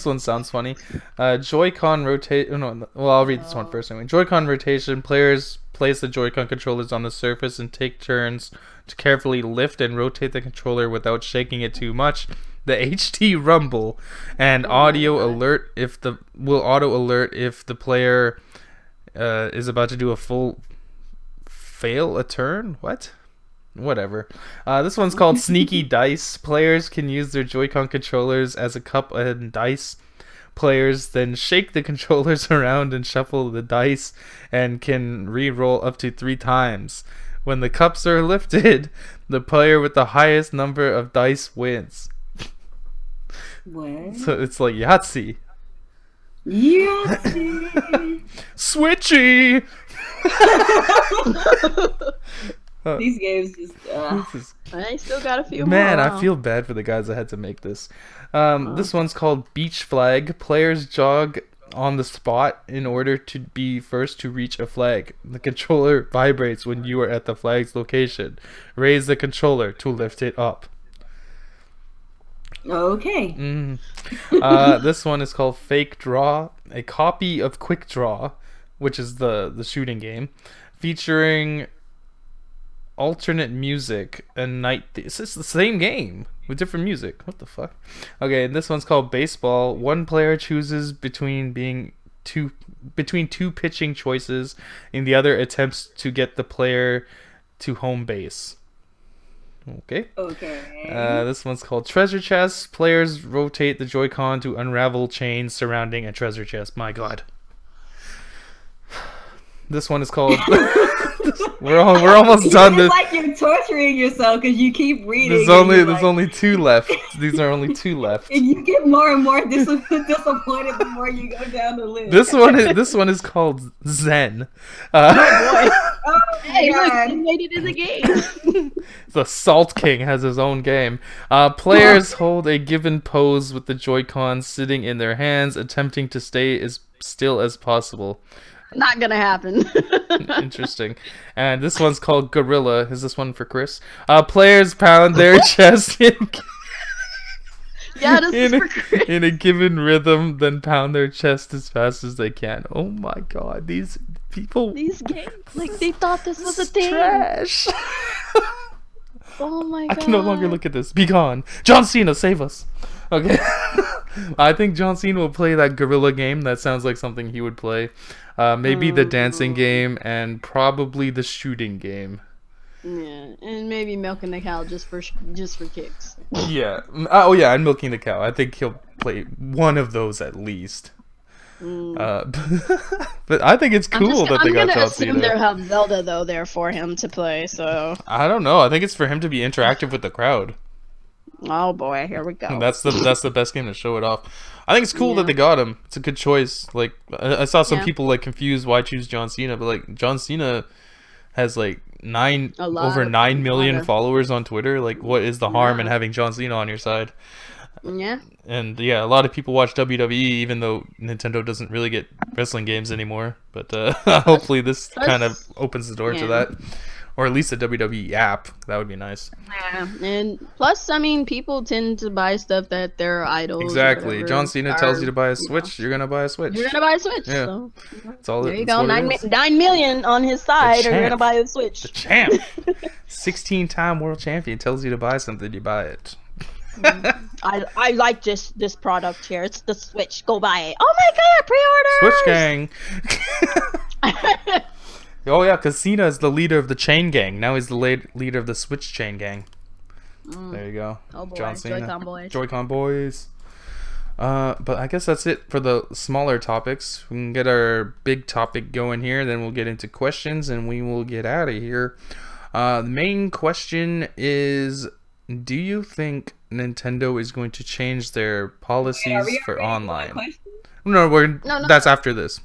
one sounds funny. Joy-Con rotate. No, well, I'll read this one first anyway. Joy-Con rotation. Players place the Joy-Con controllers on the surface and take turns to carefully lift and rotate the controller without shaking it too much. The HD rumble and audio alert will auto alert if the player is about to do a full fail a turn. What? Whatever. This one's called Sneaky Dice. Players can use their Joy-Con controllers as a cup and dice. Players then shake the controllers around and shuffle the dice and can re-roll up to 3 times. When the cups are lifted, the player with the highest number of dice wins. What? So it's like Yahtzee. Yahtzee! Switchy! These games just... I still got a few more. Man, I feel bad for the guys that had to make this. This one's called Beach Flag. Players jog on the spot in order to be first to reach a flag. The controller vibrates when you are at the flag's location. Raise the controller to lift it up. Okay. This one is called Fake Draw. A copy of Quick Draw, which is the shooting game, featuring alternate music and night. It's the same game with different music. What the fuck? Okay, and this one's called Baseball. One player chooses between two pitching choices, and the other attempts to get the player to home base. Okay. This one's called Treasure Chest. Players rotate the Joy-Con to unravel chains surrounding a treasure chest. My God. This one is called. We're almost done. It's like you're torturing yourself because you keep reading. There's only 2 left. These are only 2 left. And you get more and more disappointed the more you go down the list. This one is called Zen. Oh boy! Hey, look, he made it in the game. The Salt King has his own game. Players hold a given pose with the Joy-Con sitting in their hands, attempting to stay as still as possible. Not gonna happen. Interesting. And this one's called Gorilla. Is this one for Chris? Players pound their chest in a given rhythm, then pound their chest as fast as they can. Oh my God, these people. These games, like they thought this was a thing. Trash. Oh my God. I can no longer look at this. Be gone. John Cena, save us. Okay. I think John Cena will play that Gorilla game. That sounds like something he would play. Maybe the dancing game and probably the shooting game. Yeah, and maybe milking the cow just for kicks. Yeah. Oh yeah, and milking the cow. I think he'll play one of those at least. But I think it's cool that they got John Cena. I'm gonna assume they'll have Zelda though there for him to play. So I don't know. I think it's for him to be interactive with the crowd. Oh boy, here we go. That's the best game to show it off. I think it's cool that they got him. It's a good choice. Like I saw some people like confused why choose John Cena, but like John Cena has like over 9 million followers on Twitter. Like, what is the harm in having John Cena on your side? Yeah. And yeah, a lot of people watch WWE, even though Nintendo doesn't really get wrestling games anymore. But hopefully this kind of opens the door to that. Or at least a WWE app. That would be nice. Yeah, and plus, I mean, people tend to buy stuff that their idols. Exactly. John Cena tells you to buy a Switch. You're gonna buy a Switch. You're gonna buy a Switch. Yeah. So, that's all. There you go. 9 million on his side, or you're gonna buy a Switch. The champ. 16-time world champion tells you to buy something. You buy it. I like this product here. It's the Switch. Go buy it. Oh my God! Pre-order. Switch gang. Oh yeah, because Cena is the leader of the chain gang. Now he's the leader of the Switch chain gang. There you go. Oh boy, John Cena. Joy-Con boys. Joy-Con boys. But I guess that's it for the smaller topics. We can get our big topic going here, then we'll get into questions, and we will get out of here. The main question is, do you think Nintendo is going to change their policies for online? No, that's after this.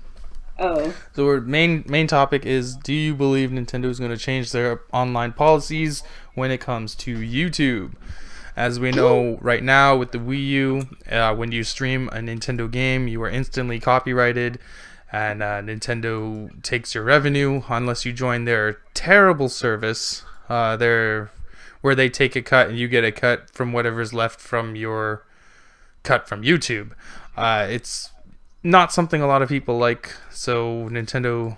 Oh. So our main topic is, do you believe Nintendo is going to change their online policies when it comes to YouTube? As we know right now with the Wii U, when you stream a Nintendo game, you are instantly copyrighted, and Nintendo takes your revenue unless you join their terrible service, where they take a cut and you get a cut from whatever's left from your cut from YouTube. It's not something a lot of people like. So Nintendo,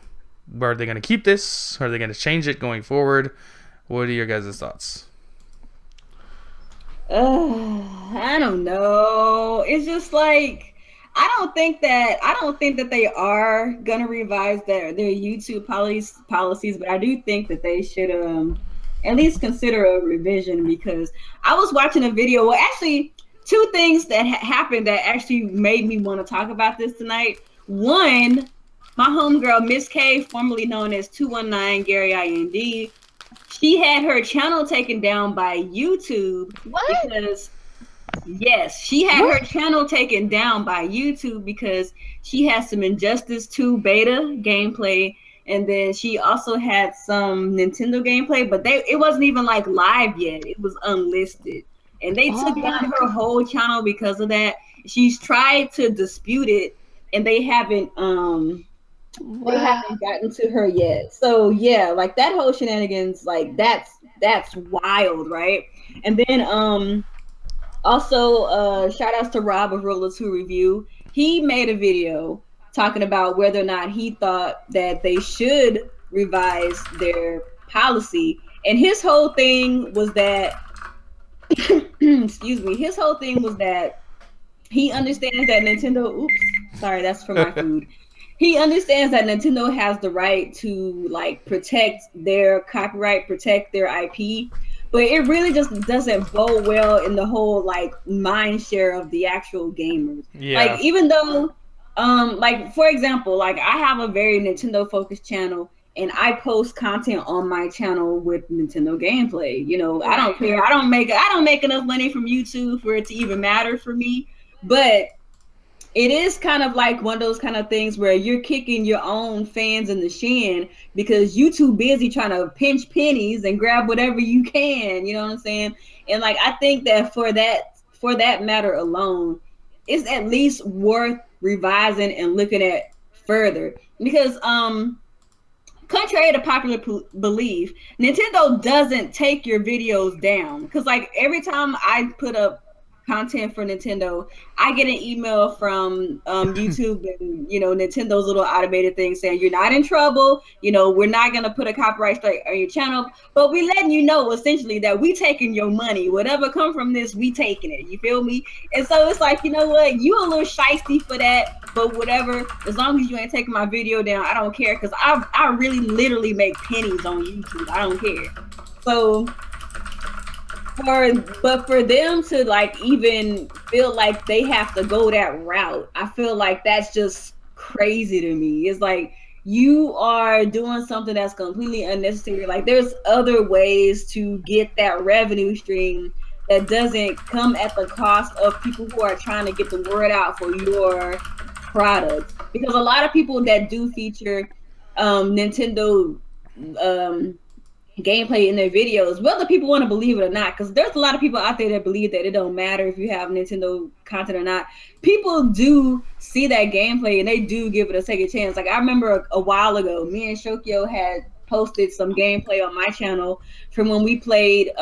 are they going to keep this? Are they going to change it going forward? What are your guys' thoughts? I don't know. It's just like I don't think that they are gonna revise their YouTube policies, but I do think that they should at least consider a revision, because I was watching a video. Well, actually, two things that happened that actually made me want to talk about this tonight. One, my homegirl Miss K, formerly known as 219 Gary IND, she had her channel taken down by YouTube. What? Because yes, she had her channel taken down by YouTube because she had some Injustice 2 beta gameplay, and then she also had some Nintendo gameplay, but it wasn't even like live yet. It was unlisted. And they took down her whole channel because of that. She's tried to dispute it, and they haven't they haven't gotten to her yet. So yeah, like that whole shenanigans, like that's wild, right? And then also shout outs to Rob of Roller 2 Review. He made a video talking about whether or not he thought that they should revise their policy. And his whole thing was that excuse me, his whole thing was that he understands that Nintendo sorry, that's for my food. He understands that Nintendo has the right to like protect their copyright, protect their IP, but it really just doesn't bode well in the whole like mind share of the actual gamers. Yeah. Like even though like for example, like I have a very Nintendo focused channel, and I post content on my channel with Nintendo gameplay. You know, I don't care. I don't make enough money from YouTube for it to even matter for me, but it is kind of like one of those kind of things where you're kicking your own fans in the shin because you too busy trying to pinch pennies and grab whatever you can, you know what I'm saying? And like, I think that for that matter alone, it's at least worth revising and looking at further, because contrary to popular belief, Nintendo doesn't take your videos down. Because like every time I put up content for Nintendo, I get an email from YouTube and Nintendo's little automated thing saying you're not in trouble, we're not gonna put a copyright strike on your channel, but we letting you know essentially that we taking your money, whatever come from this, we taking it, you feel me? And so it's like, you know what, you a little shiesty for that, but whatever, as long as you ain't taking my video down, I don't care, because I really literally make pennies on YouTube. I don't care. So for them to like even feel like they have to go that route, I feel like that's just crazy to me. It's like you are doing something that's completely unnecessary. Like there's other ways to get that revenue stream that doesn't come at the cost of people who are trying to get the word out for your product. Because a lot of people that do feature Nintendo gameplay in their videos, whether people want to believe it or not, because there's a lot of people out there that believe that it don't matter if you have Nintendo content or not. People do see that gameplay and they do give it a second chance. Like I remember a while ago, me and Shokyo had posted some gameplay on my channel from when we played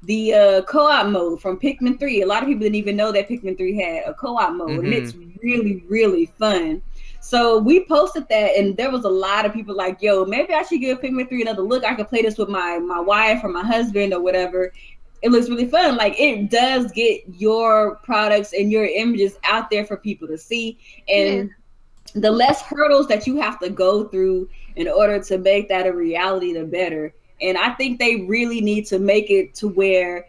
the co-op mode from Pikmin 3. A lot of people didn't even know that Pikmin 3 had a co-op mode, and it's really, really fun. So we posted that, and there was a lot of people like, yo, maybe I should give Pikmin 3 another look. I could play this with my wife or my husband or whatever. It looks really fun. Like it does get your products and your images out there for people to see. And the less hurdles that you have to go through in order to make that a reality, the better. And I think they really need to make it to where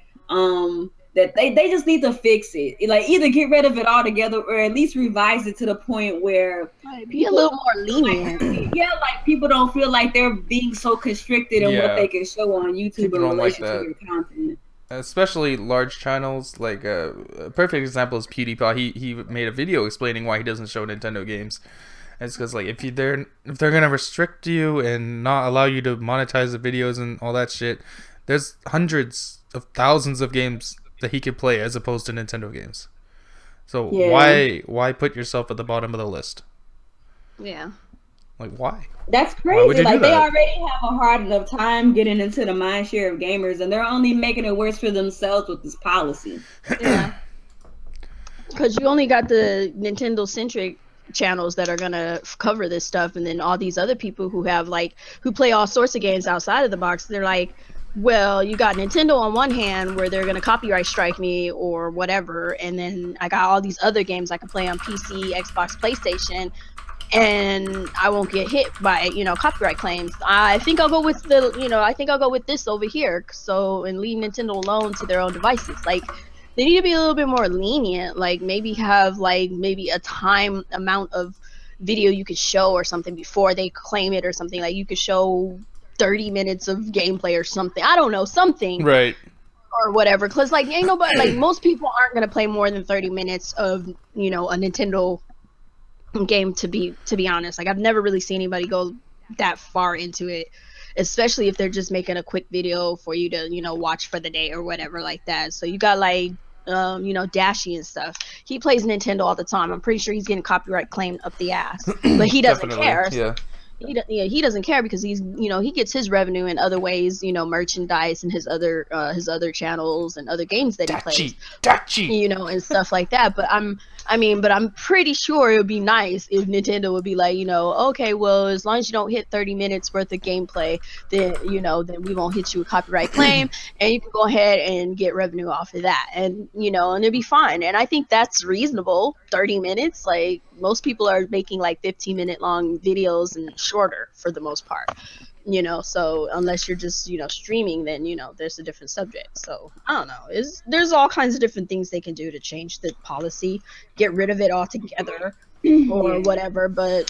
that they just need to fix it. Like either get rid of it altogether or at least revise it to the point where be a little more lenient. Like people don't feel like they're being so constricted in what they can show on YouTube in relation to your content. Especially large channels, like a perfect example is PewDiePie. He made a video explaining why he doesn't show Nintendo games. And it's because like if they're gonna restrict you and not allow you to monetize the videos and all that shit, there's hundreds of thousands of games that he could play as opposed to Nintendo games. So why put yourself at the bottom of the list? Yeah. Like, why? That's crazy. Like, they already have a hard enough time getting into the mind share of gamers, and they're only making it worse for themselves with this policy. Yeah. Because you only got the Nintendo-centric channels that are gonna cover this stuff, and then all these other people who have who play all sorts of games outside of the box, they're like, well, you got Nintendo on one hand where they're gonna copyright strike me or whatever, and then I got all these other games I can play on PC, Xbox, PlayStation, and I won't get hit by copyright claims. I think I'll go with this over here, and leave Nintendo alone to their own devices. Like, they need to be a little bit more lenient, like maybe have maybe a time amount of video you could show or something before they claim it, or something like you could show 30 minutes of gameplay or something. I don't know, something. Right. Or whatever. Because ain't nobody, most people aren't going to play more than 30 minutes of, a Nintendo game, to be honest. I've never really seen anybody go that far into it, especially if they're just making a quick video for you to watch for the day or whatever like that. So you got Dashy and stuff. He plays Nintendo all the time. I'm pretty sure he's getting copyright claimed up the ass, but he doesn't care. Yeah. He doesn't care because he's he gets his revenue in other ways, merchandise and his other channels and other games that he plays, and stuff like that. But I'm pretty sure it would be nice if Nintendo would be like, okay, well, as long as you don't hit 30 minutes worth of gameplay, then then we won't hit you a copyright claim, and you can go ahead and get revenue off of that, and and it'd be fine. And I think that's reasonable. 30 minutes, like most people are making 15-minute long videos and shorter for the most part, so unless you're just streaming, then there's a different subject. So I don't know, there's all kinds of different things they can do to change the policy, get rid of it altogether or whatever, but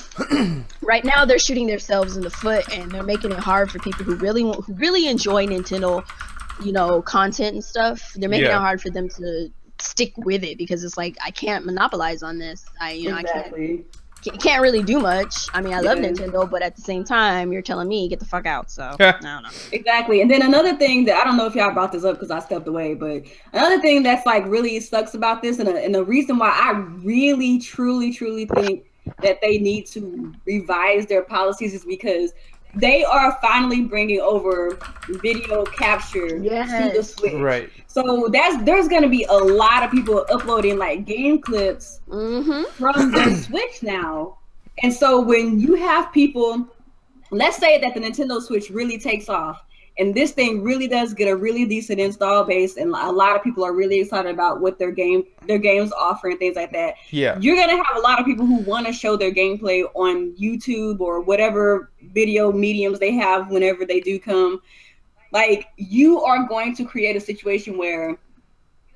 right now they're shooting themselves in the foot, and they're making it hard for people who really enjoy Nintendo content and stuff. They're making it hard for them to stick with it, because it's like, I can't monopolize on this. Exactly. I can't really do much. I mean, I love Nintendo, but at the same time, you're telling me get the fuck out. So I don't know. Exactly. And then another thing that I don't know if y'all brought this up because I stepped away, but another thing that's really sucks about this, and the reason why I really truly think that they need to revise their policies, is because they are finally bringing over video capture to the Switch. Right. So there's going to be a lot of people uploading game clips from their Switch now. And so when you have people, let's say that the Nintendo Switch really takes off, and this thing really does get a really decent install base, and a lot of people are really excited about what their games offer and things like that. Yeah. You're going to have a lot of people who want to show their gameplay on YouTube or whatever video mediums they have whenever they do come. You are going to create a situation where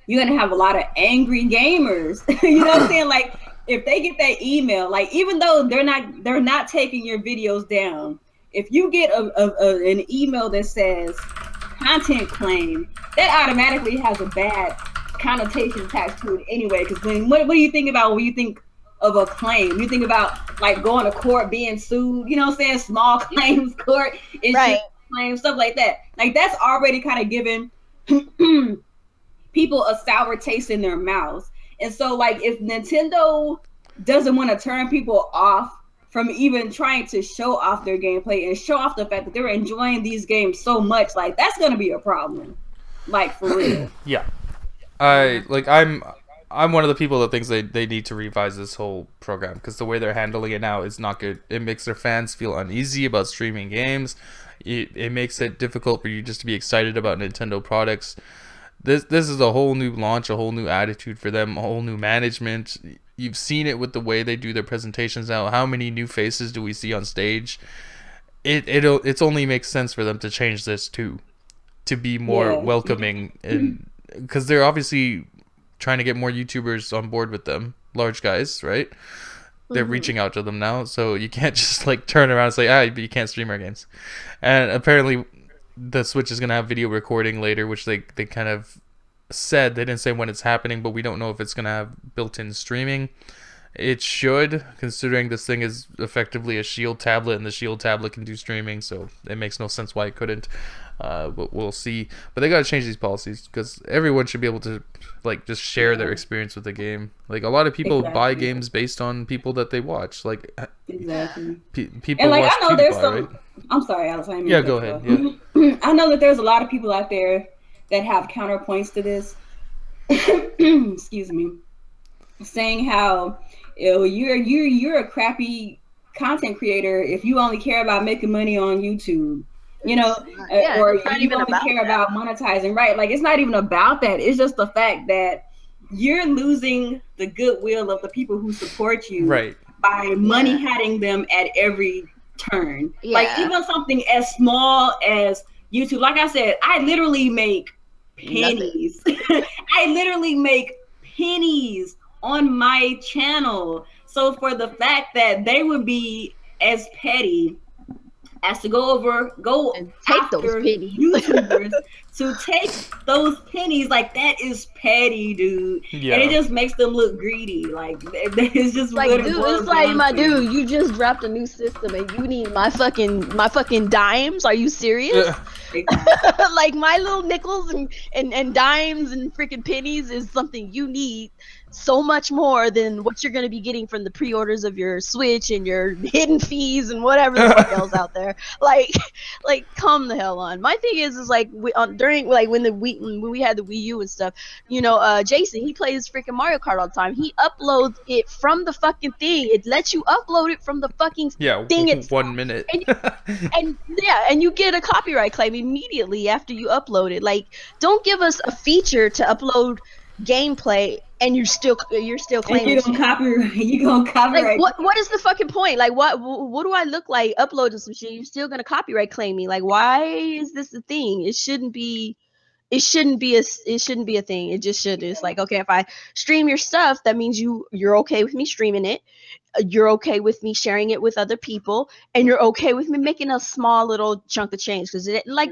you're going to have a lot of angry gamers. You know what I'm saying? If they get that email, even though they're not taking your videos down, if you get an email that says content claim, that automatically has a bad connotation attached to it anyway. Because what do you think about when you think of a claim? You think about going to court, being sued, you know what I'm saying? Small claims court, insurance claims, stuff like that. That's already kind of giving people a sour taste in their mouths. And so if Nintendo doesn't want to turn people off from even trying to show off their gameplay and show off the fact that they're enjoying these games so much, that's going to be a problem. For real. Yeah. I'm one of the people that thinks they need to revise this whole program, because the way they're handling it now is not good. It makes their fans feel uneasy about streaming games. It makes it difficult for you just to be excited about Nintendo products. This is a whole new launch, a whole new attitude for them, a whole new management. You've seen it with the way they do their presentations now. How many new faces do we see on stage? It's only makes sense for them to change this to be more welcoming, and because they're obviously trying to get more YouTubers on board with them, large guys, right? They're reaching out to them now, so you can't just turn around and say, but you can't stream our games. And apparently the Switch is going to have video recording later, which they kind of said. They didn't say when it's happening, but we don't know if it's going to have built-in streaming. It should, considering this thing is effectively a Shield tablet, and the Shield tablet can do streaming, so it makes no sense why it couldn't. But we'll see. But they got to change these policies because everyone should be able to like just share their experience with the game. Like a lot of people buy games based on people that they watch. Like people and like watch I know there's PewDiePie, some. right? I'm sorry, Alex. Yeah, go ahead. Yeah. I know that there's a lot of people out there that have counterpoints to this. Excuse me. Saying how you're a crappy content creator if you only care about making money on YouTube, you know, or you only care about monetizing, right? Like it's not even about that. It's just the fact that you're losing the goodwill of the people who support you, right, by money hatting them at every turn. Like even something as small as YouTube. Like I said, I literally make pennies. I literally make pennies on my channel. So for the fact that they would be as petty as to go and take after those pennies. YouTubers to take those pennies, like that is petty, dude. Yeah. And it just makes them look greedy. Like it's just like, dude, it's like, my dude, you just dropped a new system and you need my fucking dimes. Are you serious? Like my little nickels and dimes and freaking pennies is something you need so much more than what you're going to be getting from the pre-orders of your Switch and your hidden fees and whatever the fuck else out there. Like come the hell on. My thing is like during like when we had the Wii U and stuff, you know, Jason, he plays freaking Mario Kart all the time. He uploads it from the fucking thing. It lets you upload it from the fucking thing. It's 1 minute. and you get a copyright claim immediately after you upload it. Like, don't give us a feature to upload gameplay and you're still claiming you're gonna copyright. Like, what is the fucking point? Like, what do I look like uploading some shit? You're still gonna copyright claim me. Like, why is this a thing? It shouldn't be a thing. It just should. It's like, okay, if I stream your stuff, that means you're okay with me streaming it. You're okay with me sharing it with other people, and you're okay with me making a small little chunk of change, because like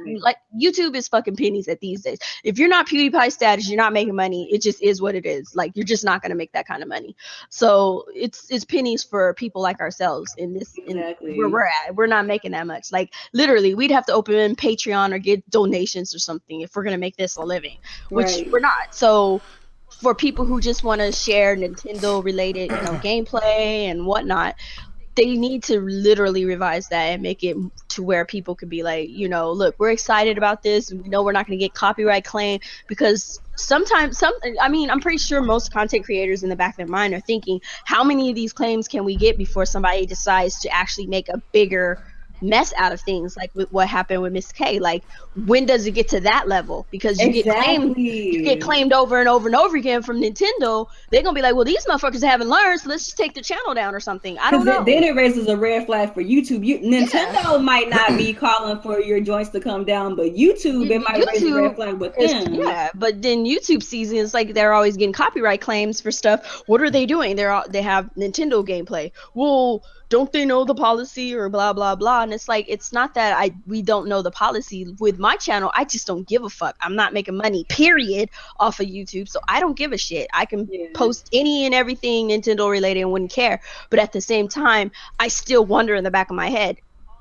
YouTube is fucking pennies at these days. If you're not PewDiePie status, you're not making money. It just is what it is. Like, you're just not gonna make that kind of money. So it's pennies for people like ourselves in this where we're at. We're not making that much. Like, literally, we'd have to open Patreon or get donations or something if we're gonna make this a living, which we're not. So for people who just want to share Nintendo related, you know, gameplay and whatnot, they need to literally revise that and make it to where people could be like, you know, look, we're excited about this. We know we're not going to get copyright claim, because sometimes I'm pretty sure most content creators in the back of their mind are thinking, how many of these claims can we get before somebody decides to actually make a bigger mess out of things, like with what happened with Miss K? Like, when does it get to that level? Because you get claimed over and over and over again from Nintendo. They're gonna be like, well, these motherfuckers haven't learned, so let's just take the channel down or something. I don't know. Then it raises a red flag for YouTube. Nintendo might not be calling for your joints to come down, but YouTube, it might raise a red flag with them. Yeah, but then YouTube sees it, it's like they're always getting copyright claims for stuff. What are they doing? They have Nintendo gameplay. Well, don't they know the policy or blah blah blah? And it's like, it's not that we don't know the policy. With my channel, I just don't give a fuck. I'm not making money, period, off of YouTube, so I don't give a shit. I can post any and everything Nintendo related and wouldn't care. But at the same time, I still wonder in the back of my head,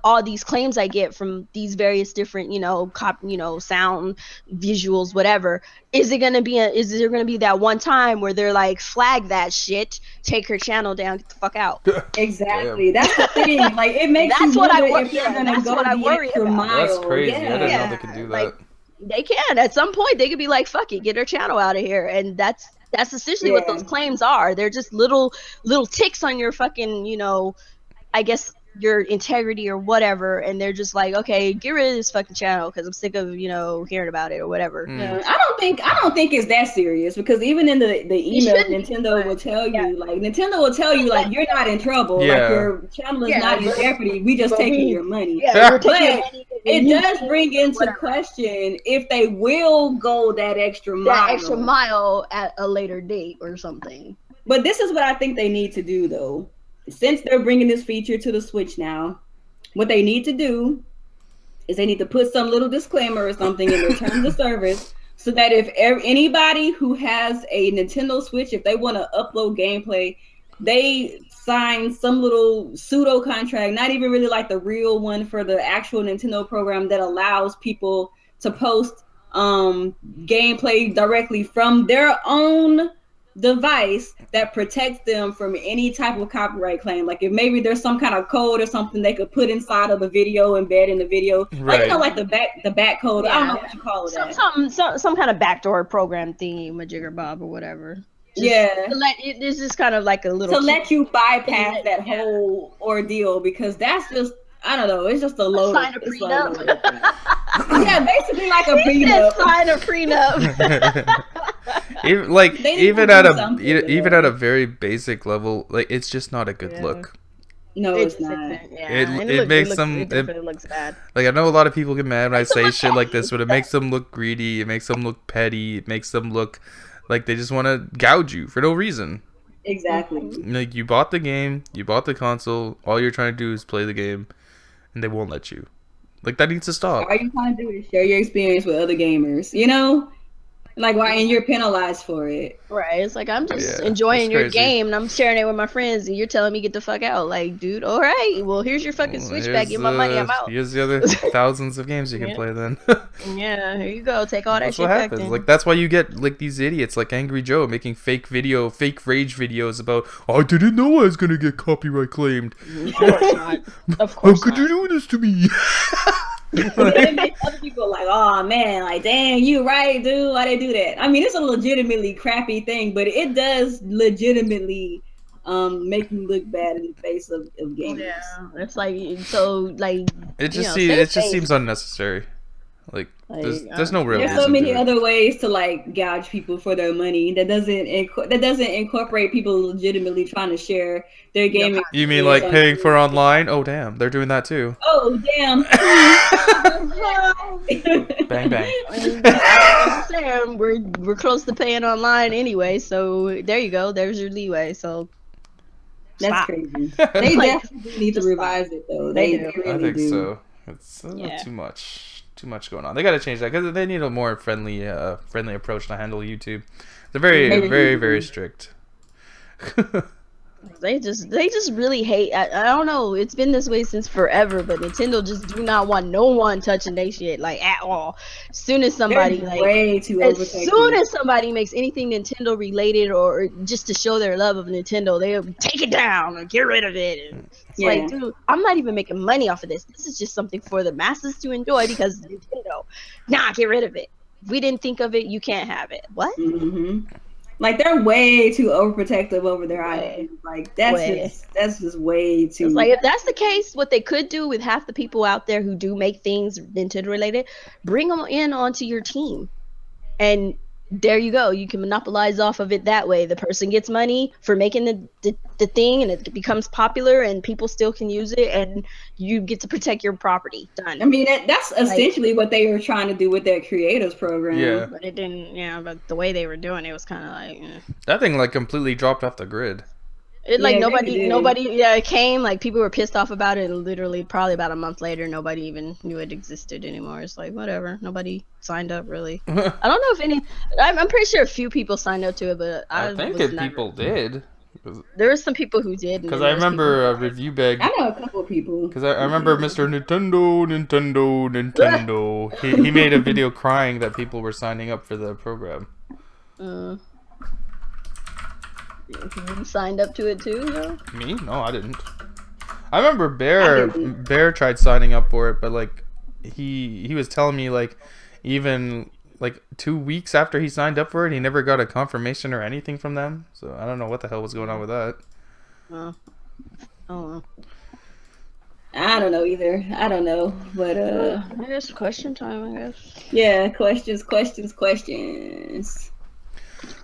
all these claims I get from these various different, sound, visuals, whatever. Is there gonna be that one time where they're like, flag that shit, take her channel down, get the fuck out? Exactly. That's the thing. Like, it makes you wonder if they're gonna go the extra mile. That's crazy. I didn't know they could do that. Like, they can. At some point, they could be like, fuck it, get her channel out of here. And that's essentially what those claims are. They're just little ticks on your fucking, I guess, your integrity or whatever, and they're just like, okay, get rid of this fucking channel because I'm sick of hearing about it or whatever. I don't think it's that serious, because even in the email, Nintendo will tell you, like, you're not in trouble, like your channel is not in jeopardy, we just taking your money. But it does bring into question if they will go that extra mile at a later date or something. But this is what I think they need to do, though. Since they're bringing this feature to the Switch now, what they need to do is they need to put some little disclaimer or something in their terms of service, so that if anybody who has a Nintendo Switch, if they want to upload gameplay, they signed some little pseudo contract, not even really like the real one for the actual Nintendo program that allows people to post gameplay directly from their own device that protects them from any type of copyright claim. Like if maybe there's some kind of code or something they could put inside of the video, embed in the video, right? Like, like the back code. Yeah. I don't know what you call it. Some kind of backdoor program thingy, majigger bob or whatever. This is kind of like a little to let you bypass that whole ordeal, because that's just, I don't know, it's just a load. Sign a prenup. Yeah, basically like a prenup. Sign a prenup. even at a very basic level, like it's just not a good look. No, it's not. It definitely looks bad. Like I know a lot of people get mad when I say shit like this, but it makes them look greedy. It makes them look petty. It makes them look like they just want to gouge you for no reason. Exactly. Like you bought the game, you bought the console. All you're trying to do is play the game, and they won't let you. Like that needs to stop. All you're trying to do is share your experience with other gamers. You know. Like, why? And you're penalized for it. Right. It's like, I'm just enjoying your game and I'm sharing it with my friends and you're telling me get the fuck out. Like, dude, all right. Well, here's your fucking Switch back. Give my money. I'm out. Here's the other thousands of games you can play then. Yeah, here you go. Take all that that's shit what back happens. then. Like, that's why you get, like, these idiots like Angry Joe making fake rage videos about, I didn't know I was going to get copyright claimed. Of course not. Of course How could you do this to me? Other people are like, oh man, like damn, you right, dude. Why they do that? I mean, it's a legitimately crappy thing, but it does legitimately make you look bad in the face of gamers. Yeah, it's like it just seems unnecessary. Like there's no real. There's so many other ways to like gouge people for their money that doesn't incorporate people legitimately trying to share their gaming. You mean like paying for online? Oh damn, they're doing that too. Oh damn. Bang bang. I'm saying we're close to paying online anyway, so there you go. There's your leeway. So that's crazy. They definitely need to revise it though. They really I think do. So. It's too much. Too much going on. They got to change that because they need a more friendly approach to handle YouTube. They're very, very, very strict. They just really hate. I don't know. It's been this way since forever, but Nintendo just do not want no one touching their shit like at all. As soon as somebody as somebody makes anything Nintendo related or just to show their love of Nintendo, they'll take it down or get rid of it. And it's like, dude, I'm not even making money off of this. This is just something for the masses to enjoy because Nintendo. Nah, get rid of it. If we didn't think of it, you can't have it. What? Mm-hmm. Like they're way too overprotective over their IDs. Like that's just way too. It's like if that's the case, what they could do with half the people out there who do make things Nintendo related, bring them in onto your team, and there you go. You can monopolize off of it that way. The person gets money for making the thing, and it becomes popular, and people still can use it, and you get to protect your property. Done. I mean, that's essentially what they were trying to do with their creators program. Yeah, but it didn't. Yeah, but the way they were doing it was kind of like that thing like completely dropped off the grid. It like nobody it came, like people were pissed off about it, and literally probably about a month later nobody even knew it existed anymore. It's like whatever, nobody signed up really. I don't know if any. I'm pretty sure a few people signed up to it, but I think people did. There were some people who did. Because I remember Review Bag. I know a couple of people. Because I remember Mr. Nintendo. He made a video crying that people were signing up for the program. You signed up to it too, though? Me? No, I didn't. I remember Bear tried signing up for it, but like he was telling me like even like 2 weeks after he signed up for it, he never got a confirmation or anything from them. So I don't know what the hell was going on with that. Oh. I don't know either. I don't know, but I guess question time. I guess. Yeah, questions.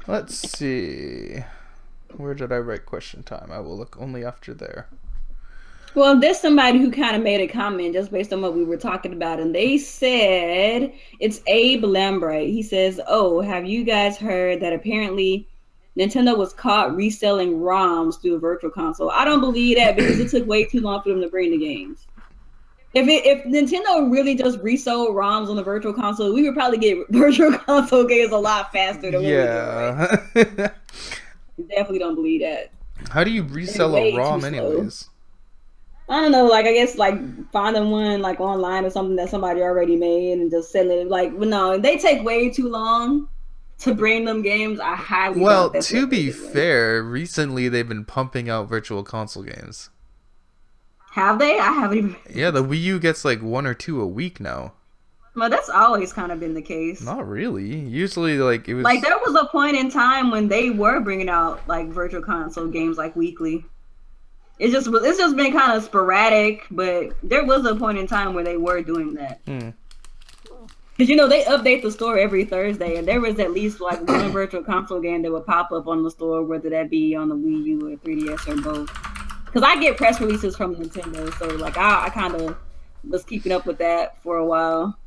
Let's see. Where did I write question time? I will look only after there. Well, there's somebody who kind of made a comment just based on what we were talking about, and they said, it's Abe Lambright. He says, oh, have you guys heard that apparently Nintendo was caught reselling ROMs through a virtual console? I don't believe that because it took way too long for them to bring the games. If Nintendo really just resold ROMs on the virtual console, we would probably get virtual console games a lot faster than what we're doing. Definitely don't believe that. How do you resell a ROM anyways? I don't know, like I guess like finding one like online or something that somebody already made and just selling it. Like, no, they take way too long to bring them games. I highly doubt that's to be fair, recently they've been pumping out virtual console games. Have they? I haven't even. Yeah, the Wii U gets like 1 or 2 a week now. Well, that's always kind of been the case. Not really. Usually, like it was. Like there was a point in time when they were bringing out like virtual console games like weekly. It's just been kind of sporadic, but there was a point in time where they were doing that. Because they update the store every Thursday, and there was at least like one virtual console game that would pop up on the store, whether that be on the Wii U or 3DS or both. Because I get press releases from Nintendo, so like I kind of was keeping up with that for a while.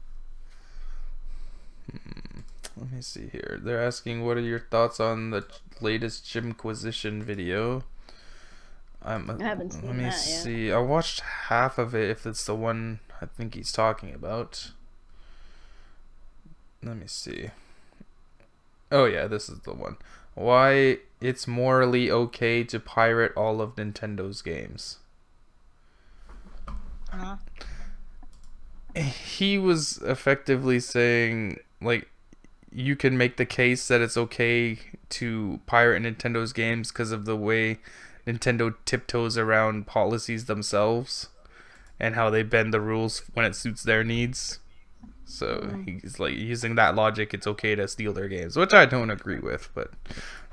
Let me see here. They're asking, what are your thoughts on the latest Jimquisition video? I haven't seen that yet. Let me see. I watched half of it, if it's the one I think he's talking about. Let me see. Oh yeah, this is the one. Why it's morally okay to pirate all of Nintendo's games. He was effectively saying, like, you can make the case that it's okay to pirate Nintendo's games because of the way Nintendo tiptoes around policies themselves and how they bend the rules when it suits their needs. So he's like, using that logic, it's okay to steal their games, which I don't agree with, but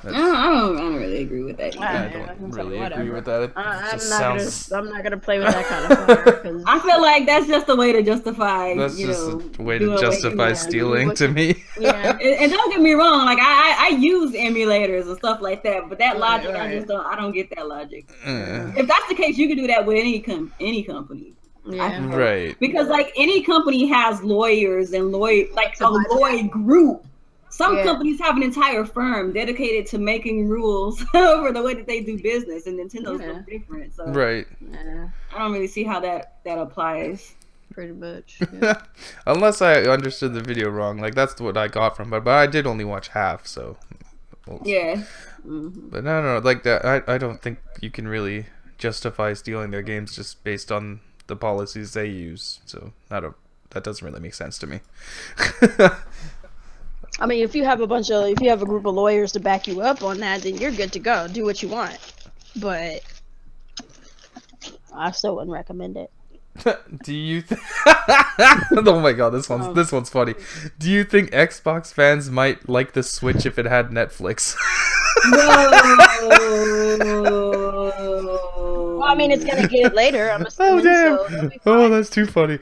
I don't really agree with that. I don't really agree with that. I'm not gonna play with that kind of fire. I feel like that's just a way to justify. That's just a way to justify stealing to me. Yeah, and don't get me wrong, like I use emulators and stuff like that, but that logic, I don't get that logic. If that's the case, you can do that with any company. Yeah. Right. Because like any company has lawyers and like a lawyer group. Some companies have an entire firm dedicated to making rules over the way that they do business, and Nintendo's no different. So right. I don't really see how that applies. Pretty much. Yeah. Unless I understood the video wrong, like that's what I got from it. But I did only watch half, so. Yeah. But no, like that. I don't think you can really justify stealing their games just based on the policies they use. So that doesn't really make sense to me. I mean, if you have a group of lawyers to back you up on that, then you're good to go. Do what you want. But I still wouldn't recommend it. Do you oh my god, this one's funny. Do you think Xbox fans might like the Switch if it had Netflix? Well, I mean, it's gonna get it later, I'm assuming. Oh damn! So that's too funny.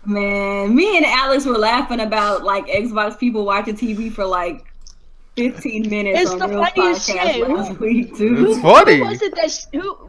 Man, me and Alex were laughing about like Xbox people watching TV for like 15 minutes on Real Podcast last week too. It's funny. Who was it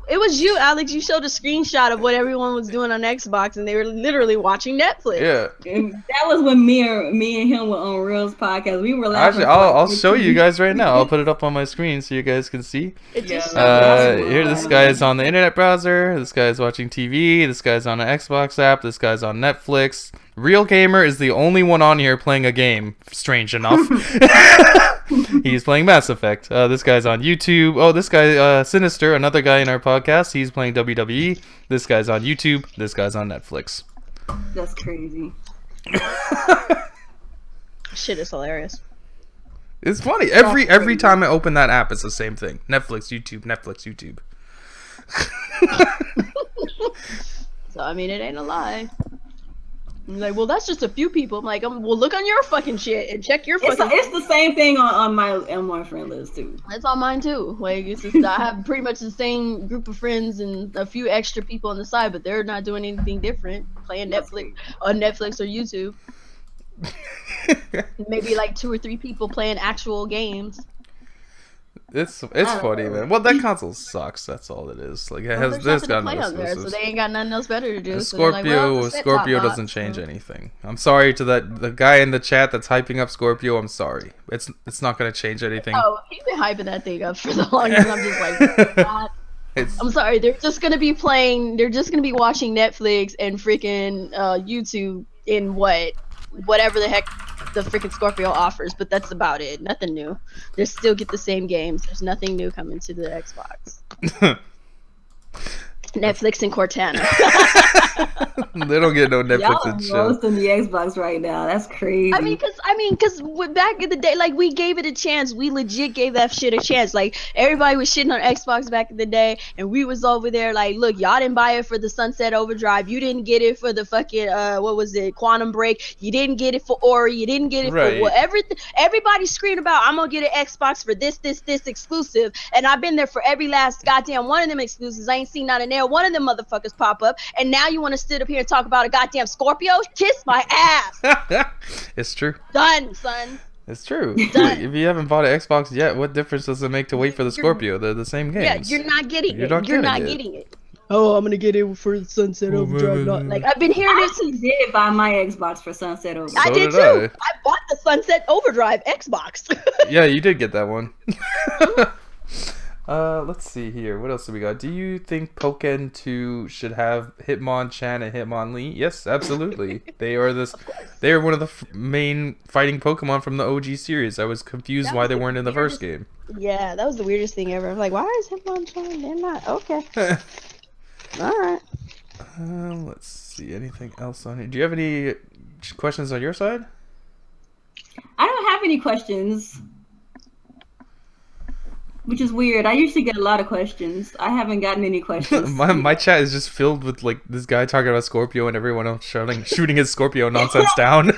it was you, Alex. You showed a screenshot of what everyone was doing on Xbox, and they were literally watching Netflix. Yeah. And that was when me and him were on Real's podcast. We were laughing. Actually, I'll show you guys right now. I'll put it up on my screen so you guys can see. Here, this guy is on the internet browser. This guy is watching TV. This guy's on an Xbox app. This guy's on Netflix. Real Gamer is the only one on here playing a game, strange enough. He's playing Mass Effect. This guy's on YouTube. Oh, this guy, Sinister, another guy in our podcast, he's playing WWE. This guy's on YouTube. This guy's on Netflix. That's crazy. Shit is hilarious. It's funny. Every time I open that app, it's the same thing. Netflix, YouTube, Netflix, YouTube. So, I mean, it ain't a lie. I'm like, well, that's just a few people. I'm like, well, look on your fucking shit and check your fucking. It's the same thing on my friend list too. It's on mine too. Like, it's just, I have pretty much the same group of friends and a few extra people on the side, but they're not doing anything different, playing Netflix or YouTube. Maybe like 2 or 3 people playing actual games. It's funny, man. Well, that console sucks. That's all it is. Like, it has this got no exclusives. So they ain't got nothing else better to do. Scorpio doesn't change anything. I'm sorry to the guy in the chat that's hyping up Scorpio. I'm sorry. It's not gonna change anything. Oh, he's been hyping that thing up for the longest. I'm just like, God. I'm sorry. They're just gonna be watching Netflix and freaking YouTube in whatever the heck the freaking Scorpio offers, but that's about it. Nothing new. They still get the same games. There's nothing new coming to the Xbox. Netflix and Cortana. They don't get no Netflix and chill. Y'all roasting the Xbox right now. That's crazy. I mean, cause back in the day, like, we gave it a chance. We legit gave that shit a chance. Like, everybody was shitting on Xbox back in the day, and we was over there like, look, y'all didn't buy it for the Sunset Overdrive. You didn't get it for the fucking what was it, Quantum Break. You didn't get it for Ori. You didn't get it for whatever. Everybody's screaming about, I'm gonna get an Xbox for this exclusive, and I've been there for every last goddamn one of them exclusives. I ain't seen not a nail one of them motherfuckers pop up, and now you want to sit up here and talk about a goddamn Scorpio? Kiss my ass. It's true. Done, son. It's true. Like, if you haven't bought an Xbox yet, what difference does it make to wait for the Scorpio? They're the same games. Yeah, you're not getting it. You're not getting it. Oh, I'm gonna get it for Sunset Overdrive. Like, I've been hearing this. I did buy my Xbox for Sunset Overdrive. I did too. I bought the Sunset Overdrive Xbox. Yeah, you did get that one. Let's see here. What else do we got? Do you think Pokken 2 should have Hitmonchan and Hitmonlee? Yes, absolutely. They are one of the main fighting Pokemon from the OG series. I was confused why they weren't in the first game. Yeah, that was the weirdest thing ever. I'm like, why is Hitmonchan? They're not okay. All right. Let's see. Anything else on here? Do you have any questions on your side? I don't have any questions. Which is weird. I usually get a lot of questions. I haven't gotten any questions. my chat is just filled with like this guy talking about Scorpio and everyone else shooting his Scorpio nonsense down.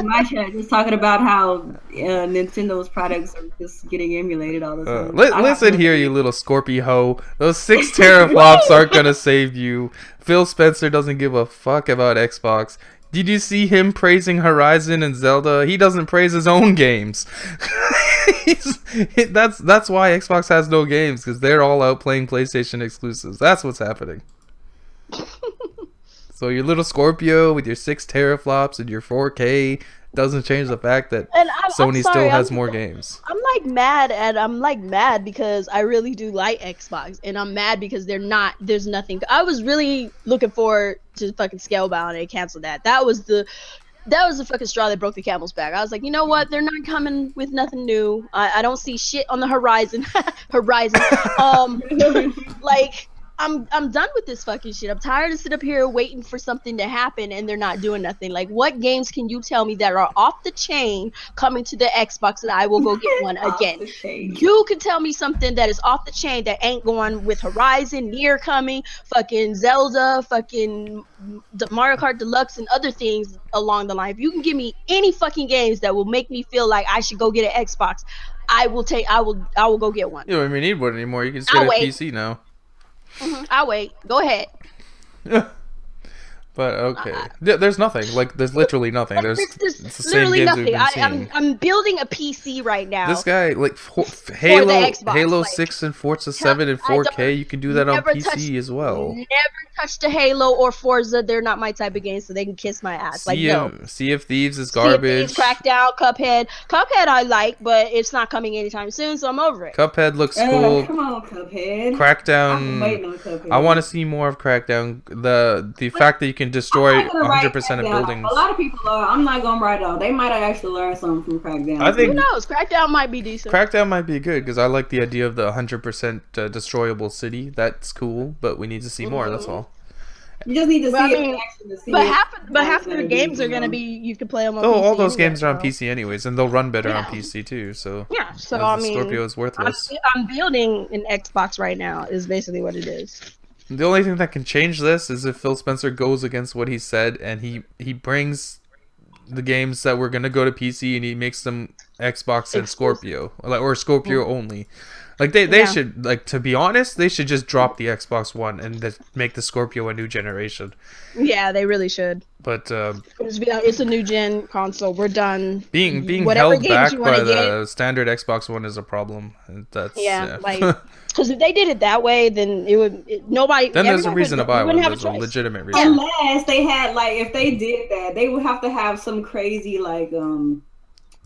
My chat just talking about how Nintendo's products are just getting emulated all the time. Listen here, you little Scorpio hoe. Those 6 teraflops aren't gonna save you. Phil Spencer doesn't give a fuck about Xbox. Did you see him praising Horizon and Zelda? He doesn't praise his own games. That's why Xbox has no games, because they're all out playing PlayStation exclusives. That's what's happening. So your little Scorpio with your 6 teraflops and your 4K doesn't change the fact that Sony still has more games. I'm mad because I really do like Xbox, and I'm mad because there's nothing. I was really looking forward to fucking Scalebound, and they canceled that. That was the fucking straw that broke the camel's back. I was like, you know what? They're not coming with nothing new. I don't see shit on the horizon. Like, I'm done with this fucking shit. I'm tired of sitting up here waiting for something to happen and they're not doing nothing. Like, what games can you tell me that are off the chain coming to the Xbox that I will go get one again? You can tell me something that is off the chain that ain't going with Horizon, Nier coming, fucking Zelda, fucking Mario Kart Deluxe, and other things along the line. If you can give me any fucking games that will make me feel like I should go get an Xbox, I will go get one. You don't even need one anymore. You can just get a PC now. I'll wait. Go ahead. But okay, there's nothing. Like, there's literally nothing. There's it's the same literally games nothing. I'm building a PC right now. This guy, like, Halo 6 and Forza 7 and 4K, you can do that on PC as well. Never touched a Halo or Forza. They're not my type of game, so they can kiss my ass. Sea of Thieves is garbage. Sea of Thieves, Crackdown, Cuphead. Cuphead I like, but it's not coming anytime soon, so I'm over it. Cuphead looks cool. Come on, Cuphead. Crackdown. I'm waiting on Cuphead. I want to see more of Crackdown. The fact that you can destroy 100% of buildings. A lot of people are. I'm not gonna write it off. They might have actually learned something from Crackdown. I think, who knows? Crackdown might be decent. Crackdown might be good because I like the idea of the 100% destroyable city. That's cool, but we need to see more. That's all. You just need to see it in action to see but half of the games are gonna be, you can play them on PC. All those games are on PC anyways, and they'll run better on PC too. So yeah, so I mean, Scorpio is worthless. I'm building an Xbox right now. Is basically what it is. The only thing that can change this is if Phil Spencer goes against what he said and he brings the games that were gonna go to PC and he makes them Xbox and Scorpio, or Scorpio only. Like they should, like, to be honest, they should just drop the Xbox One and make the Scorpio a new generation. Yeah, they really should. But it's a new gen console. We're done. Being held back by the standard Xbox One is a problem. That's like, because if they did it that way, then nobody. Then there's a reason to buy one. There's a legitimate reason. Unless they had, like, if they did that, they would have to have some crazy, like,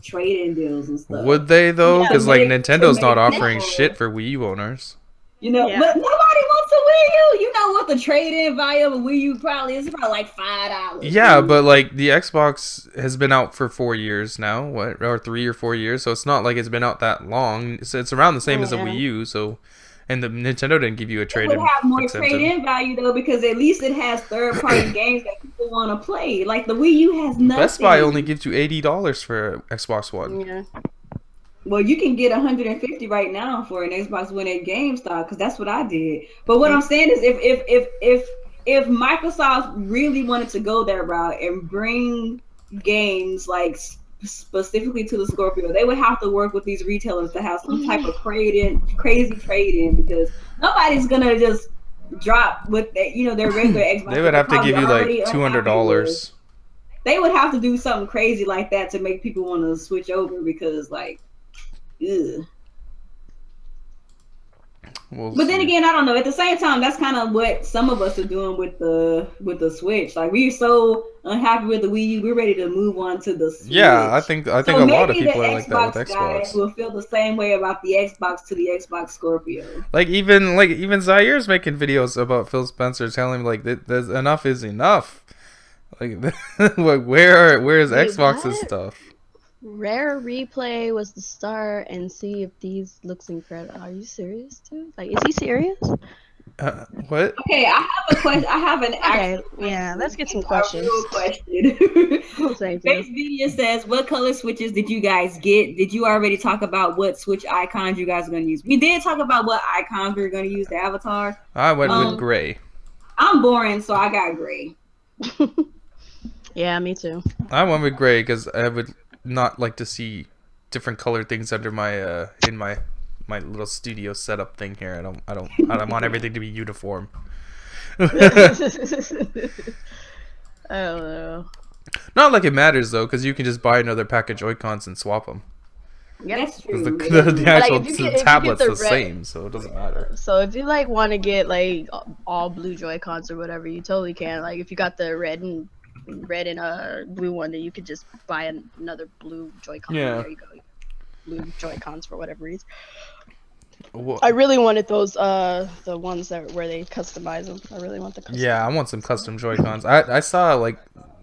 trade-in deals and stuff. Would they though? Because Nintendo's not offering shit for Wii U owners. You know, but nobody wants a Wii U, you know what the trade-in value of a Wii U probably is? It's probably like $5. Yeah, but like the Xbox has been out for 4 years now, or 3 or 4 years, so it's not like it's been out that long. So it's around the same as a Wii U. So, and the Nintendo didn't give you a trade-in. It would have more trade-in value though, because at least it has third-party games that people want to play. Like the Wii U has nothing. Best Buy only gives you $80 for Xbox One. Yeah. Well, you can get $150 right now for an Xbox One at GameStop, because that's what I did. But what I'm saying is, if Microsoft really wanted to go that route and bring games like specifically to the Scorpio, they would have to work with these retailers to have some type of crazy trade-in, because nobody's gonna just drop with their regular Xbox. They would have to give you like $200. They would have to do something crazy like that to make people want to switch over, because like. Ugh. But then again, I don't know. At the same time, that's kind of what some of us are doing with the Switch. Like, we're so unhappy with the Wii U, we're ready to move on to the Switch. Yeah, I think a lot of people are like that with Xbox. Guys will feel the same way about the Xbox to the Xbox Scorpio. Like even Zaire's making videos about Phil Spencer telling him like there's enough is enough. Like, where is Xbox's stuff? Rare Replay was the start, and see if these looks incredible. Are you serious too? Like, is he serious? What? Okay, I have a question. I have an actual question. Yeah, let's get some questions. Face Video says, what color switches did you guys get? Did you already talk about what switch icons you guys are going to use? We did talk about what icons we were going to use, the avatar. I went with gray. I'm boring, so I got gray. Yeah, me too. I went with gray because I would not like to see different colored things under my in my little studio setup thing here. I don't want everything to be uniform. I don't know. Not like it matters though, because you can just buy another pack of Joy-Cons and swap them. Yeah, that's true. The actual tablet's the same, so it doesn't matter. So if you like want to get like all blue Joy-Cons or whatever, you totally can. Like if you got the red and blue one, then you could just buy another blue Joy-Con. Yeah. There you go. Blue Joy-Cons for whatever reason. What? I really wanted those the ones where they customize them. I really want the custom. Yeah, I want some custom Joy-Cons. I saw like